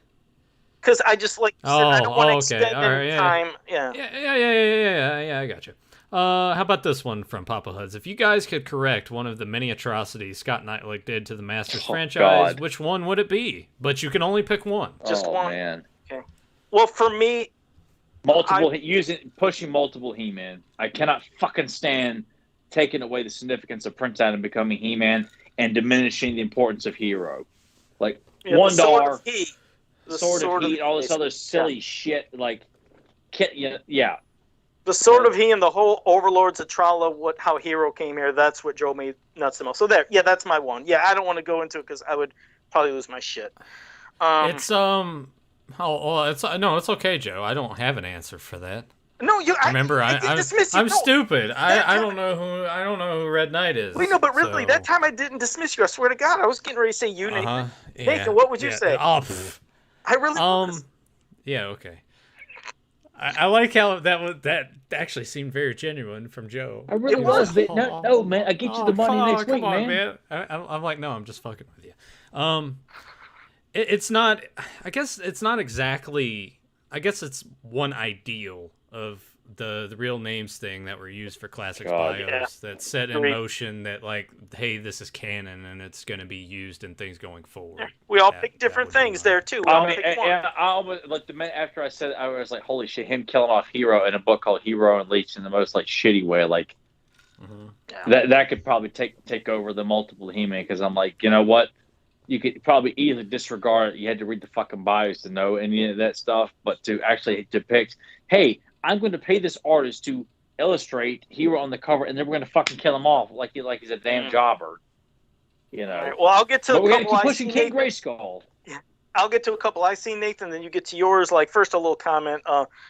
Because I just I don't want to extend time. Yeah, I got you. How about this one from Papa Hoods? If you guys could correct one of the many atrocities Scott Knightlick did to the Masters franchise, which one would it be? But you can only pick one. Just one. Man. Okay. Well, for me, pushing multiple He-Man. I cannot fucking stand taking away the significance of Prince Adam becoming He-Man and diminishing the importance of Hero. Like $1, Sword of Heat, all this other silly shit. Like, yeah. The Sword of He and the whole Overlords of Trala, how Hero came here, that's what drove me nuts the most. So that's my one. Yeah, I don't want to go into it because I would probably lose my shit. It's okay, Joe. I don't have an answer for that. No, remember I'm stupid. I don't know who Red Knight is. Wait, no, but really, that time I didn't dismiss you. I swear to God, I was getting ready to say you, Nathan. Yeah. Nathan, what would you say? I really was. Yeah, okay. I like how that actually seemed very genuine from Joe. I really was. No, man. I get you the money next week, man. I'm like, no, I'm just fucking with you. It's not. I guess it's not exactly. I guess it's one ideal of the real names thing that were used for Classics bios that set in motion that hey, this is canon and it's going to be used in things going forward. We all pick different things there too. I almost the minute after I said it, I was like, holy shit, him killing off Hero in a book called Hero and Leech in the most shitty way, that could probably take over the multiple He-Man, because I'm like, you know what? you could probably easily disregard it. You had to read the fucking bios to know any of that stuff, but to actually depict, hey, I'm going to pay this artist to illustrate hero on the cover, and then we're going to fucking kill him off like he's a damn jobber. You know. Right, well, I'll get to but a we're going couple. to keep pushing King Grayskull. I'll get to a couple I seen, Nathan, then you get to yours. Like, first, a little comment.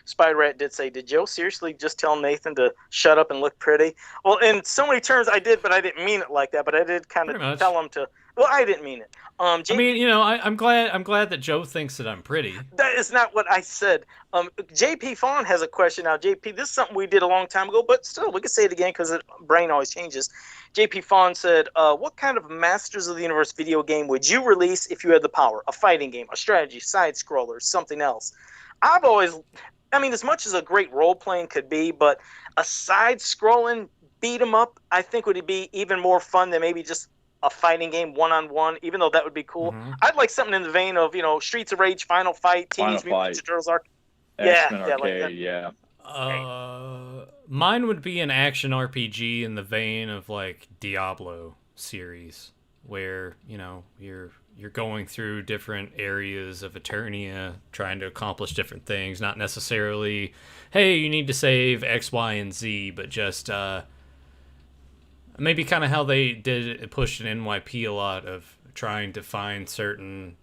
Spider Rat did say, did Joe seriously just tell Nathan to shut up and look pretty? Well, in so many terms, I did, but I didn't mean it like that. But I did kind of tell him to. Well, I didn't mean it. I mean, you know, I'm glad that Joe thinks that I'm pretty. That is not what I said. JP Fawn has a question now. JP, this is something we did a long time ago, but still, we can say it again because the brain always changes. JP Fawn said, what kind of Masters of the Universe video game would you release if you had the power? A fighting game, a strategy, side-scroller, something else? I've always, I mean, as much as a great role-playing could be, but a side-scrolling beat-em-up, I think would be even more fun than maybe just a fighting game one-on-one, even though that would be cool. Mm-hmm. I'd like something in the vein of, you know, Streets of Rage, Final Fight, Teenage Mutant Ninja Turtles Arcade. X-Men Arcade, like mine would be an action RPG in the vein of like Diablo series, where, you know, you're going through different areas of Eternia, trying to accomplish different things. Not necessarily, hey, you need to save X, Y, and Z, but just maybe kind of how they pushed in NYP a lot of trying to find certain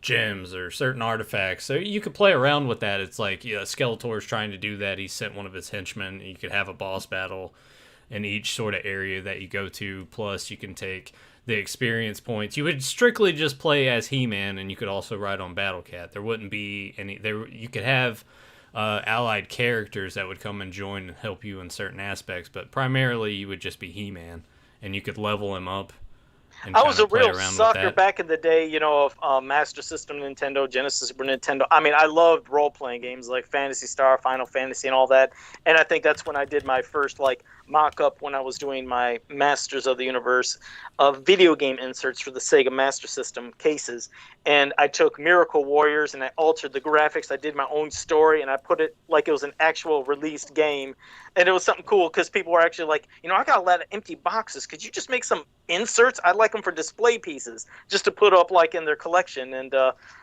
gems or certain artifacts. So you could play around with that. It's like, yeah, Skeletor's trying to do that. He sent one of his henchmen. You could have a boss battle in each sort of area that you go to. Plus, you can take the experience points. You would strictly just play as He-Man, and you could also ride on Battle Cat. There wouldn't be any. You could have allied characters that would come and join and help you in certain aspects, but primarily you would just be He-Man, and you could level him up. I was a real sucker back in the day, you know, of Master System Nintendo, Genesis, Super Nintendo. I mean, I loved role-playing games like Phantasy Star, Final Fantasy, and all that. And I think that's when I did my first, like, mock-up when I was doing my Masters of the Universe video game inserts for the Sega Master System cases. And I took Miracle Warriors and I altered the graphics. I did my own story and I put it like it was an actual released game. And it was something cool because people were actually like, you know, I got a lot of empty boxes. Could you just make some inserts? I'd like them for display pieces just to put up like in their collection. And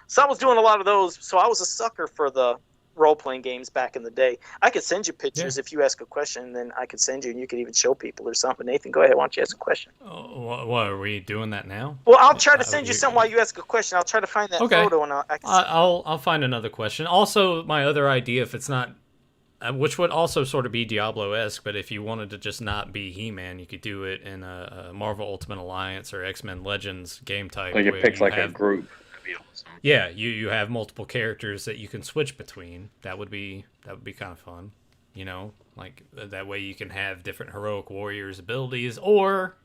so I was doing a lot of those. So I was a sucker for the role-playing games back in the day. I could send you pictures if you ask a question, and then I could send you and you could even show people or something. Nathan, go ahead. Why don't you ask a question? What are we doing that now? Well, I'll try to send you something while you ask a question. I'll try to find that photo and I'll find another question. Also, my other idea, if it's not, which would also sort of be Diablo-esque, but if you wanted to just not be He-Man, you could do it in a Marvel Ultimate Alliance or X-Men Legends game type. Like it picks like a group. Yeah, you have multiple characters that you can switch between. That would be kind of fun, you know, like that way you can have different heroic warriors abilities, or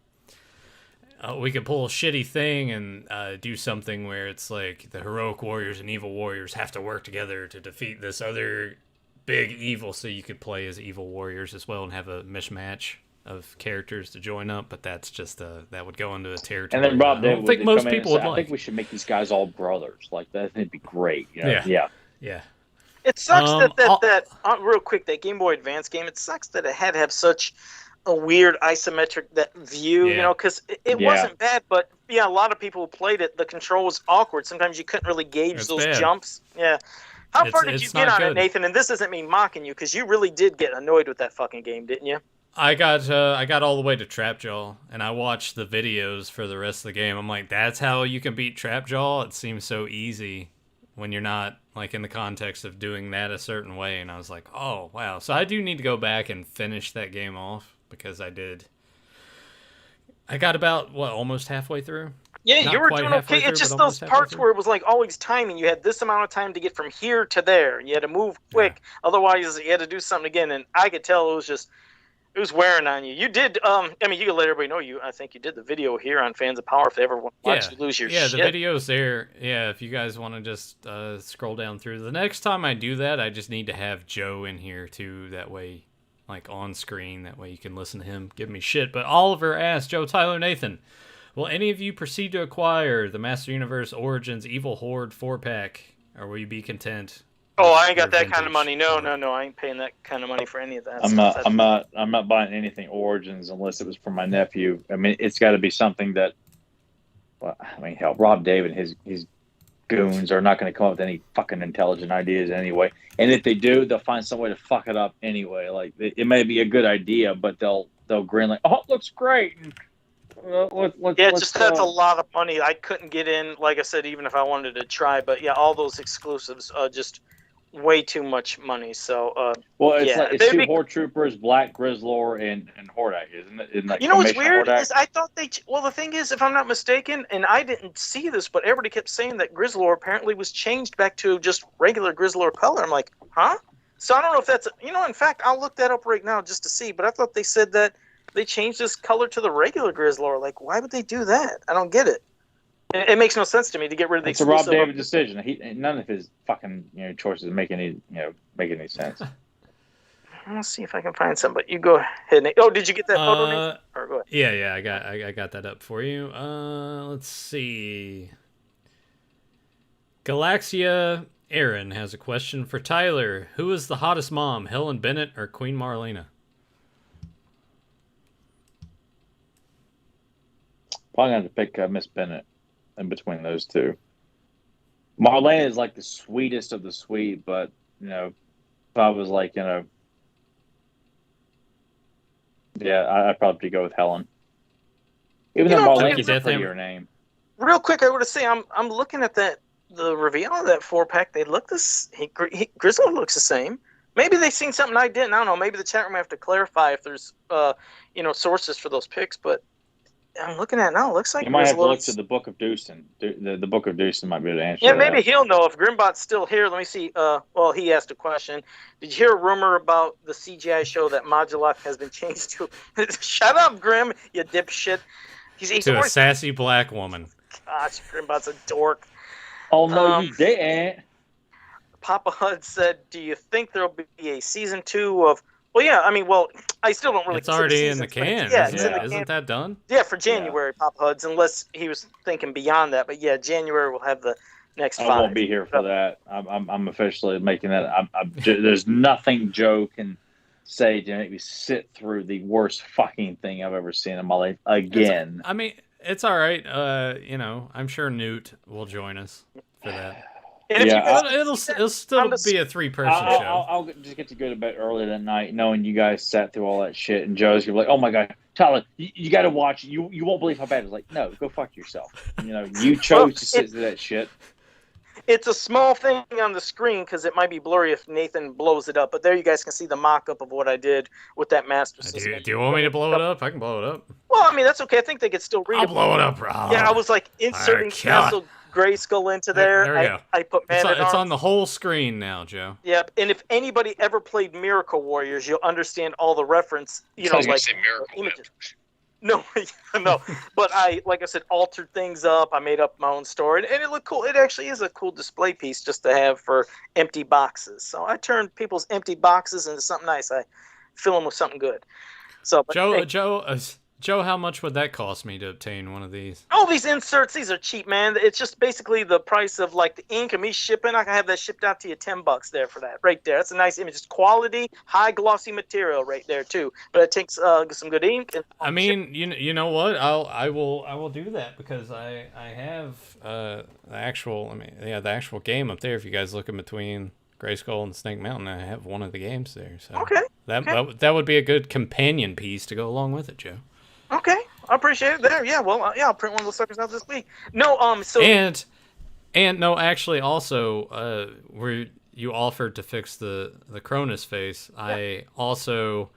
we could pull a shitty thing and do something where it's like the heroic warriors and evil warriors have to work together to defeat this other big evil, so you could play as evil warriors as well and have a mishmatch of characters to join up, but that's just that would go into a territory. And then Rob, I don't think most people would I like. think we should make these guys all brothers. Like that, it'd be great. You know? Yeah. It sucks that real quick, that Game Boy Advance game. It sucks that it had to have such a weird isometric view. You know, because it wasn't bad, but a lot of people who played it, the control was awkward. Sometimes you couldn't really gauge those jumps. Yeah. How far did you get on it, Nathan? And this doesn't mean mocking you, because you really did get annoyed with that fucking game, didn't you? I got all the way to Trapjaw, and I watched the videos for the rest of the game. I'm like, that's how you can beat Trapjaw? It seems so easy when you're not like in the context of doing that a certain way. And I was like, oh wow. So I do need to go back and finish that game off, because I got about almost halfway through. Yeah, Not you were doing okay. It's just those parts where it was like always timing. You had this amount of time to get from here to there. You had to move quick. Otherwise, you had to do something again. And I could tell it was wearing on you. You did, I mean, you can let everybody know I think you did the video here on Fans of Power if they ever want to watch you lose your shit. Yeah, the video's there. Yeah, if you guys want to just scroll down through. The next time I do that, I just need to have Joe in here too. That way, like on screen, that way you can listen to him give me shit. But Oliver asked, Joe, Tyler, Nathan, will any of you proceed to acquire the Master Universe Origins Evil Horde 4-pack, or will you be content? Oh, I ain't got that kind of money. No, I ain't paying that kind of money for any of that. I'm not buying anything Origins unless it was for my nephew. I mean, it's got to be something that Well, I mean, hell, Rob David and his goons are not going to come up with any fucking intelligent ideas anyway. And if they do, they'll find some way to fuck it up anyway. Like it may be a good idea, but they'll grin like, "Oh, it looks great." That's a lot of money. I couldn't get in, like I said, even if I wanted to try. But yeah, all those exclusives just way too much money. So it's two Horde troopers, Black Grizzler and Horde, isn't it? Isn't you know what's weird is I thought the thing is, if I'm not mistaken, and I didn't see this, but everybody kept saying that Grizzler apparently was changed back to just regular Grizzler color. I'm like, huh? So I don't know if that's in fact, I'll look that up right now just to see. But I thought they said that they changed this color to the regular Grizzler. Like, why would they do that? I don't get it. It makes no sense to me to get rid of the exclusive. It's a Rob David decision. None of his fucking choices make any sense. Let's see if I can find some. But you go ahead. Oh, did you get that photo? Or go ahead. Yeah, I got that up for you. Let's see. Galaxia Aaron has a question for Tyler. Who is the hottest mom, Helen Bennett or Queen Marlena? Probably going to pick Miss Bennett in between those two. Marlena is like the sweetest of the sweet, but if I was like I'd probably go with Helen. Even though Marlena's a prettier name. Real quick, I would say I'm looking at the reveal of that 4-pack. They look Grizzler looks the same. Maybe they've seen something I didn't. I don't know. Maybe the chat room have to clarify if there's sources for those picks, but I'm looking at it now. It looks like you might have to look to the Book of Deucin. The Book of Deucin might be able to answer. Yeah, maybe he'll know if Grimbot's still here. Let me see. Well, he asked a question. Did you hear a rumor about the CGI show that Modulok has been changed to? Shut up, Grim, you dipshit. He's to a sassy black woman. Gosh, Grimbot's a dork. Oh no, you didn't. Papa Hud said, "Do you think there'll be a season 2 of?" Well, yeah. I mean, I still don't really. It's already in the can. Yeah, isn't that done? Yeah, for January, yeah. Papa Huds, unless he was thinking beyond that. But yeah, January we'll have the next 5. I won't be here for that. I'm officially making that. There's nothing Joe can say to make me sit through the worst fucking thing I've ever seen in my life again. It's all right. I'm sure Newt will join us for that. It'll still be a 3-person show. I'll just get to go to bed early that night, knowing you guys sat through all that shit, and Joe's gonna be like, "Oh my god, Tyler, you got to watch. You won't believe how bad." It's like, no, go fuck yourself. You chose to sit through that shit. It's a small thing on the screen because it might be blurry if Nathan blows it up. But there, you guys can see the mock-up of what I did with that master system. Do you want me to blow it up? I can blow it up. Well, I mean that's okay. I think they could still read it. I'll blow it up, Rob. Yeah, I was like inserting Castle Grayskull into there. There we go. I put it's on the whole screen now, Joe. Yep. And if anybody ever played Miracle Warriors, you'll understand all the reference. Like images. No, no. But like I said, altered things up. I made up my own story, and it looked cool. It actually is a cool display piece just to have for empty boxes. So I turned people's empty boxes into something nice. I fill them with something good. So, Joe, how much would that cost me to obtain one of these? Oh, these inserts, these are cheap, man. It's just basically the price of like the ink and me shipping. I can have that shipped out to you $10 there for that, right there. That's a nice image. It's quality, high glossy material right there too. But it takes some good ink. And you know what? I will do that because I have the actual game up there. If you guys look in between Grayskull and Snake Mountain, I have one of the games there. So okay. That would be a good companion piece to go along with it, Joe. Okay, I appreciate it there. Yeah, well, I'll print one of those suckers out this week. No, so and no, actually, also, where you offered to fix the Cronus face, yeah. I also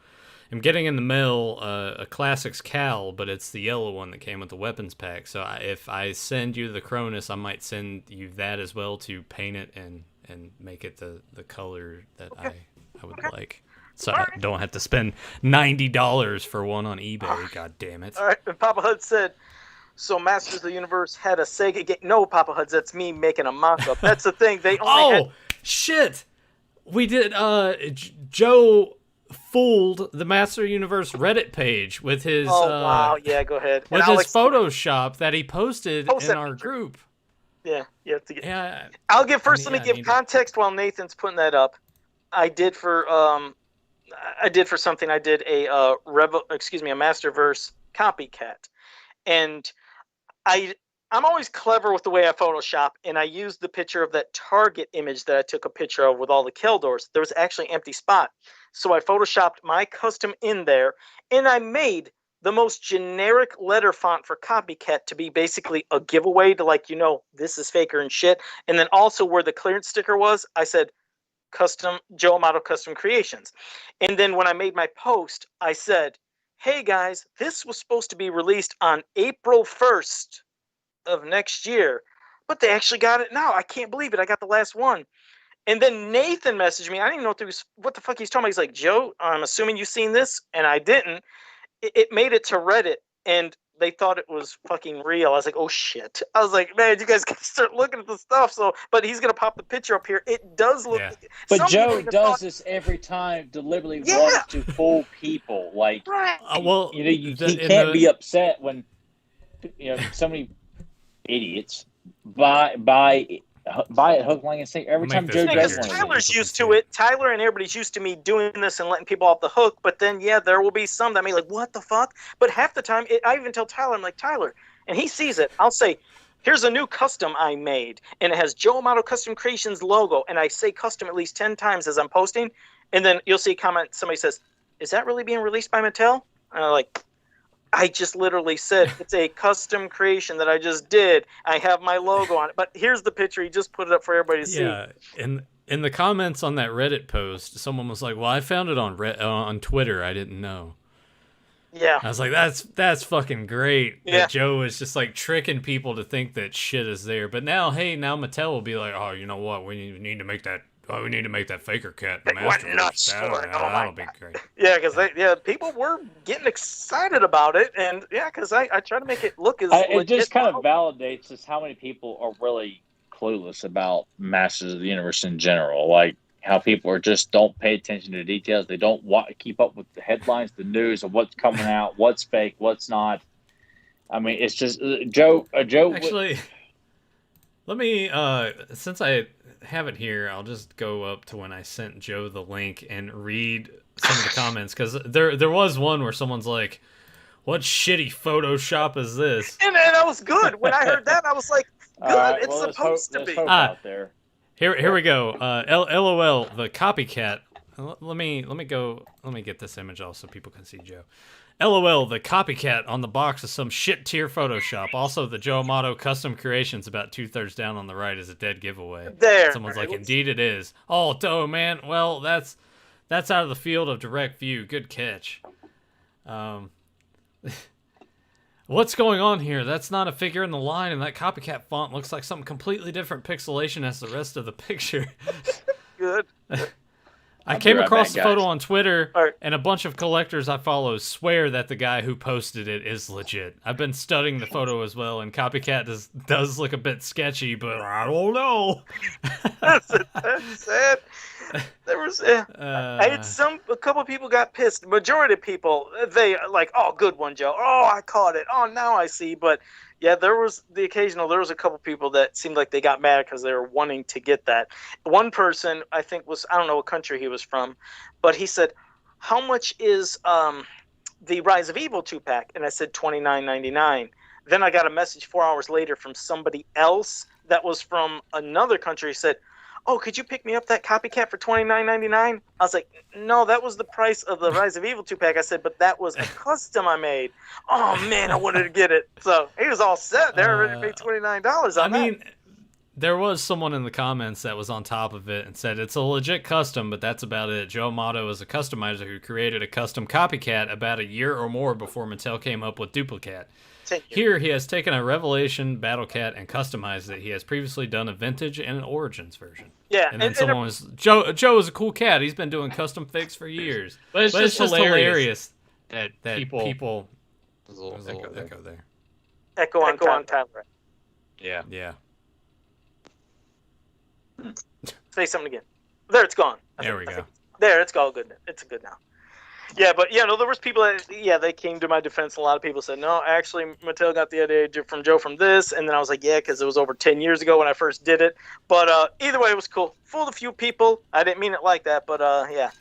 am getting in the mail a Classics Cal, but it's the yellow one that came with the weapons pack. So if I send you the Cronus, I might send you that as well to paint it and make it the color that I would like. So I don't have to spend $90 for one on eBay. God damn it! All right, and Papa Hud said, "So Masters of the Universe had a Sega game." No, Papa Huds, that's me making a mock-up. That's the thing. They only shit! We did. Joe fooled the Master Universe Reddit page with his. Oh wow! Yeah, go ahead. With his Photoshop that he posted in our group. Yeah, you have to get. Yeah. I'll give first. Let me give context while Nathan's putting that up. I did for something. I did a Masterverse copycat, and I I'm always clever with the way I Photoshop, and I used the picture of that target image that I took a picture of with all the kill doors. There was actually an empty spot. So I Photoshopped my custom in there, and I made the most generic letter font for Copycat to be basically a giveaway to, like, this is faker and shit. And then also where the clearance sticker was, I said, custom Joe Amato Custom Creations. And then when I made my post, I said, hey guys, this was supposed to be released on April 1st of next year, but they actually got it now. I can't believe it. I got the last one. And then Nathan messaged me. I didn't even know what the fuck he's talking about. He's like, Joe, I'm assuming you've seen this, and I didn't. It made it to Reddit, and they thought it was fucking real. I was like, oh shit. I was like, man, you guys gotta start looking at the stuff. So, but he's gonna pop the picture up here. It does look. Yeah. But Joe does this every time, deliberately wants to fool people. Like, well, he can't be upset when so many idiots buy it hook, line, and sinker every time Joe does one. Tyler's used to it. Tyler and everybody's used to me doing this and letting people off the hook. But then, there will be some that may like, what the fuck? But half the time, I even tell Tyler, I'm like, Tyler, and he sees it. I'll say, here's a new custom I made, and it has Joe Amato Custom Creations logo, and I say custom at least 10 times as I'm posting, and then you'll see a comment. Somebody says, is that really being released by Mattel? And I'm like, I just literally said it's a custom creation that I just did. I have my logo on it. But here's the picture. He just put it up for everybody to see. Yeah, in the comments on that Reddit post, someone was like, well, I found it on Twitter. I didn't know. Yeah. I was like, that's fucking great. Yeah. That Joe is just like tricking people to think that shit is there. But now Mattel will be like, oh, you know what? We need to make that. Oh, we need to make that faker cat. They went nuts for it. That'll be great. Yeah, because people were getting excited about it, and because I try to make it look as. It just kind of validates just how many people are really clueless about Masters of the Universe in general. Like how people don't pay attention to details. They don't keep up with the headlines, the news of what's coming out, what's fake, what's not. I mean, it's just Joe. Actually, let me since I have it here, I'll just go up to when I sent Joe the link and read some of the comments, because there was one where someone's like, what shitty Photoshop is this? And that was good. When I heard that, I was like, good. Right, it's supposed to be. Out there. Here we go. LOL, the copycat. Let me get this image off so people can see Joe. LOL, the copycat on the box is some shit tier Photoshop. Also, the Joe Amato Custom Creations about 2/3 down on the right is a dead giveaway. There. Someone's like, indeed it is. Oh, dough, man. Well, that's out of the field of direct view. Good catch. What's going on here? That's not a figure in the line, and that copycat font looks like something completely different pixelation as the rest of the picture. Good. I came across the photo on Twitter, and a bunch of collectors I follow swear that the guy who posted it is legit. I've been studying the photo as well, and Copycat does look a bit sketchy, but I don't know. That's it. There was I had a couple people got pissed. Majority of people, they like, oh, good one, Joe. Oh, I caught it. Oh, now I see. But yeah, there was a couple people that seemed like they got mad because they were wanting to get that. One person, I think, I don't know what country he was from, but he said, how much is the Rise of Evil 2-pack? And I said $29.99. Then I got a message 4 hours later from somebody else that was from another country. He said, oh, could you pick me up that copycat for $29.99? I was like, no, that was the price of the Rise of Evil 2-pack. I said, but that was a custom I made. Oh, man, I wanted to get it. So he was all set. They already paid $29 on that. I mean, there was someone in the comments that was on top of it and said it's a legit custom, but that's about it. Joe Amato is a customizer who created a custom copycat about a year or more before Mattel came up with Duplicate. Here, he has taken a Revelation Battlecat and customized it. He has previously done a Vintage and an Origins version. Yeah. And then someone was, Joe is a cool cat. He's been doing custom figs for years. But it's just hilarious that people there's a little echo there. Echo on Tyler. Yeah. Yeah. Say something again. There, it's gone. There we go. There, it's all good. It's good now. Yeah, but there was people that, they came to my defense. A lot of people said, no, actually, Mattel got the idea from Joe from this. And then I was like, yeah, because it was over 10 years ago when I first did it. But either way, it was cool. Fooled a few people. I didn't mean it like that, but yeah.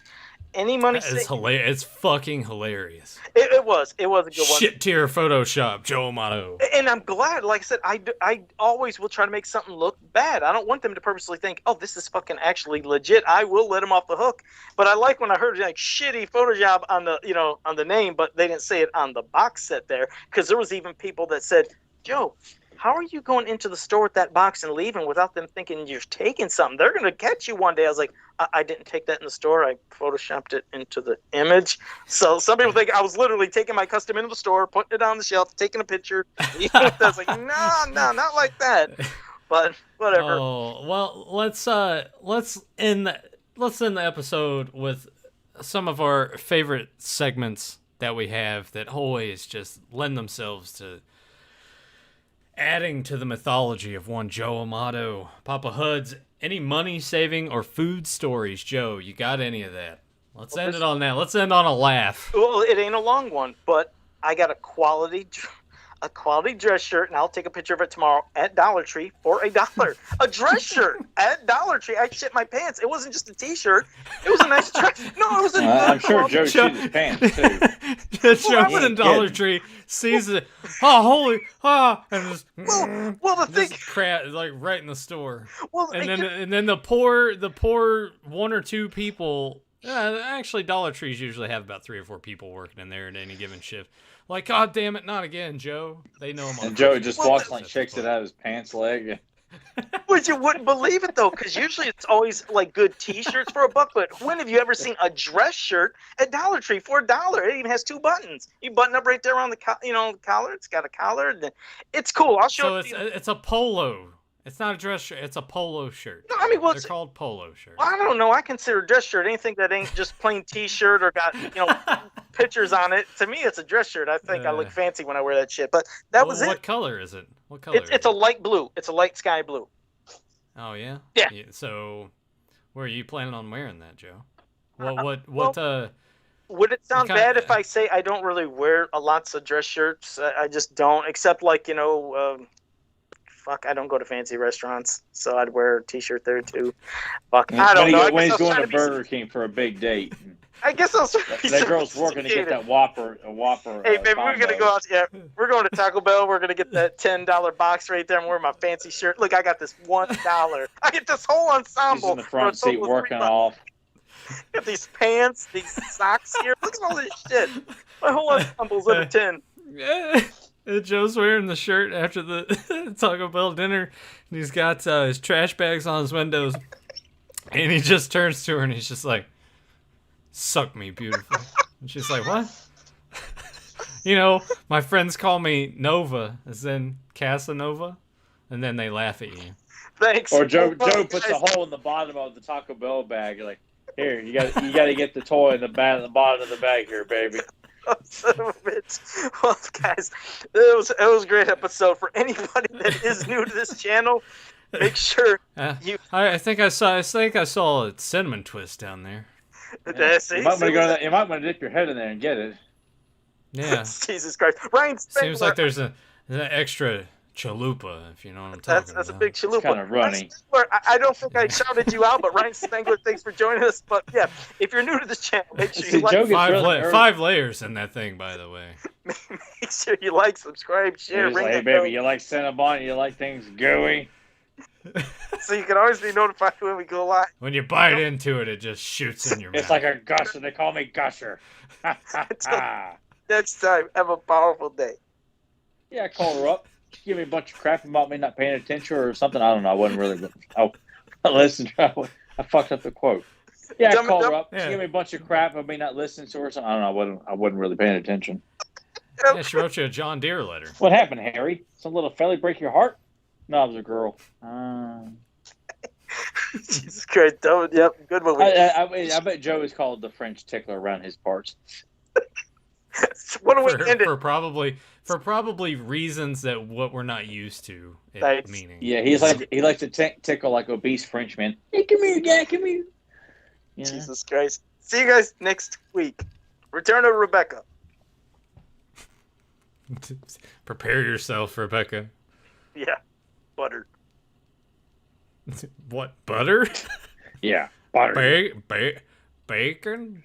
any money. It's hilarious. It's fucking hilarious. It was a good one. Shit tier Photoshop, Joe Amato. And I'm glad, like I said, I always will try to make something look bad. I don't want them to purposely think, oh, this is fucking actually legit. I will let them off the hook. But I like when I heard like shitty Photoshop on the name, but they didn't say it on the box set there, because there was even people that said, Joe, how are you going into the store with that box and leaving without them thinking you're taking something? They're going to catch you one day. I was like, I didn't take that in the store. I Photoshopped it into the image. So some people think I was literally taking my custom into the store, putting it on the shelf, taking a picture. I was like, no, not like that. But whatever. Oh, well, let's end the episode with some of our favorite segments that we have that always just lend themselves to adding to the mythology of one Joe Amato. Papa Hoods, any money saving or food stories, Joe? You got any of that? Let's end it on that. Let's end on a laugh. Well, it ain't a long one, but I got a quality dress shirt, and I'll take a picture of it tomorrow at Dollar Tree for $1. A dress shirt at Dollar Tree. I shit my pants. It wasn't just a T-shirt. It was a nice dress. No, it was a I'm sure Joe shit his pants too. Joe's in Dollar Tree, sees it. Oh, and just well, the thing, like right in the store. Well, and then the poor one or two people. Actually, Dollar Trees usually have about 3 or 4 people working in there at any given shift. Like, God damn it, not again, Joe. They know him. And Joe just walks like shakes it out of his pants leg. But you wouldn't believe it though, because usually it's always like good T-shirts for $1. But when have you ever seen a dress shirt at Dollar Tree for $1? It even has 2 buttons. You button up right there on the collar. It's got a collar. It's cool. I'll show it to you. It's a polo. It's not a dress shirt. It's a polo shirt. No, I mean, they're called polo shirts. Well, I don't know. I consider a dress shirt anything that ain't just plain T-shirt or got pictures on it. To me, it's a dress shirt. I think I look fancy when I wear that shit. But that was it. What color is it? What color? It's a light blue. It's a light sky blue. Oh yeah. Yeah. So, where are you planning on wearing that, Joe? Would it sound bad if I say I don't really wear lots of dress shirts? I just don't, except like I don't go to fancy restaurants, so I'd wear a T-shirt there too. Fuck, I don't know. When he's going to Burger King for a big date. I guess I'll. That girl's working to get that Whopper. Hey, baby, we're gonna go out. Yeah, we're going to Taco Bell. We're gonna get that $10 box right there and wear my fancy shirt. Look, I got this $1. I get this whole ensemble. He's in the front seat working off. Got these pants, these socks here. Look at all this shit. My whole ensemble's at a 10. Yeah. Joe's wearing the shirt after the Taco Bell dinner, and he's got his trash bags on his windows, and he just turns to her and he's just like, "Suck me, beautiful." And she's like, "What?" My friends call me Nova, as in Casanova, and then they laugh at you. Thanks. Or Joe puts a hole in the bottom of the Taco Bell bag. You're like, "Here, you got to get the toy in the bottom of the bag here, baby." Oh, son of a bitch. Well, guys, it was a great episode. For anybody that is new to this channel, make sure you. I think I saw a cinnamon twist down there. Yeah. You might want to dip your head in there and get it. Yeah. Jesus Christ, Ryan Spengler. Seems like there's an extra chalupa, if you know what I'm talking about. That's a big chalupa. It's kind of runny. Spengler, I don't think I shouted you out, but Ryan Spengler, thanks for joining us. But yeah, if you're new to this channel, make sure you like. 5 layers in that thing, by the way. Make sure you like, subscribe, share, ring hey, baby, you like Cinnabon? You like things gooey? So you can always be notified when we go live. When you bite into it, it just shoots in your mouth. It's like a gusher. They call me Gusher. Next time, have a powerful day. Yeah, I called her up. She gave me a bunch of crap about me not paying attention or something. I don't know. I wasn't really. Listen, I fucked up the quote. Yeah, I called her up. She gave me a bunch of crap about me not listening to her or something. I don't know. I wasn't really paying attention. Yeah, she wrote you a John Deere letter. What happened, Harry? Some little felly break your heart? No, it was a girl. Jesus Christ. Yep, good one. I bet Joe is called the French tickler around his parts. What do we end it? For probably reasons that what we're not used to meaning. Yeah, he likes to tickle like obese Frenchmen. Hey, come here, Dad, come here. Yeah. Jesus Christ. See you guys next week. Return of Rebecca. Prepare yourself, Rebecca. Yeah. Butter. What? Butter? Yeah. Butter. Bacon?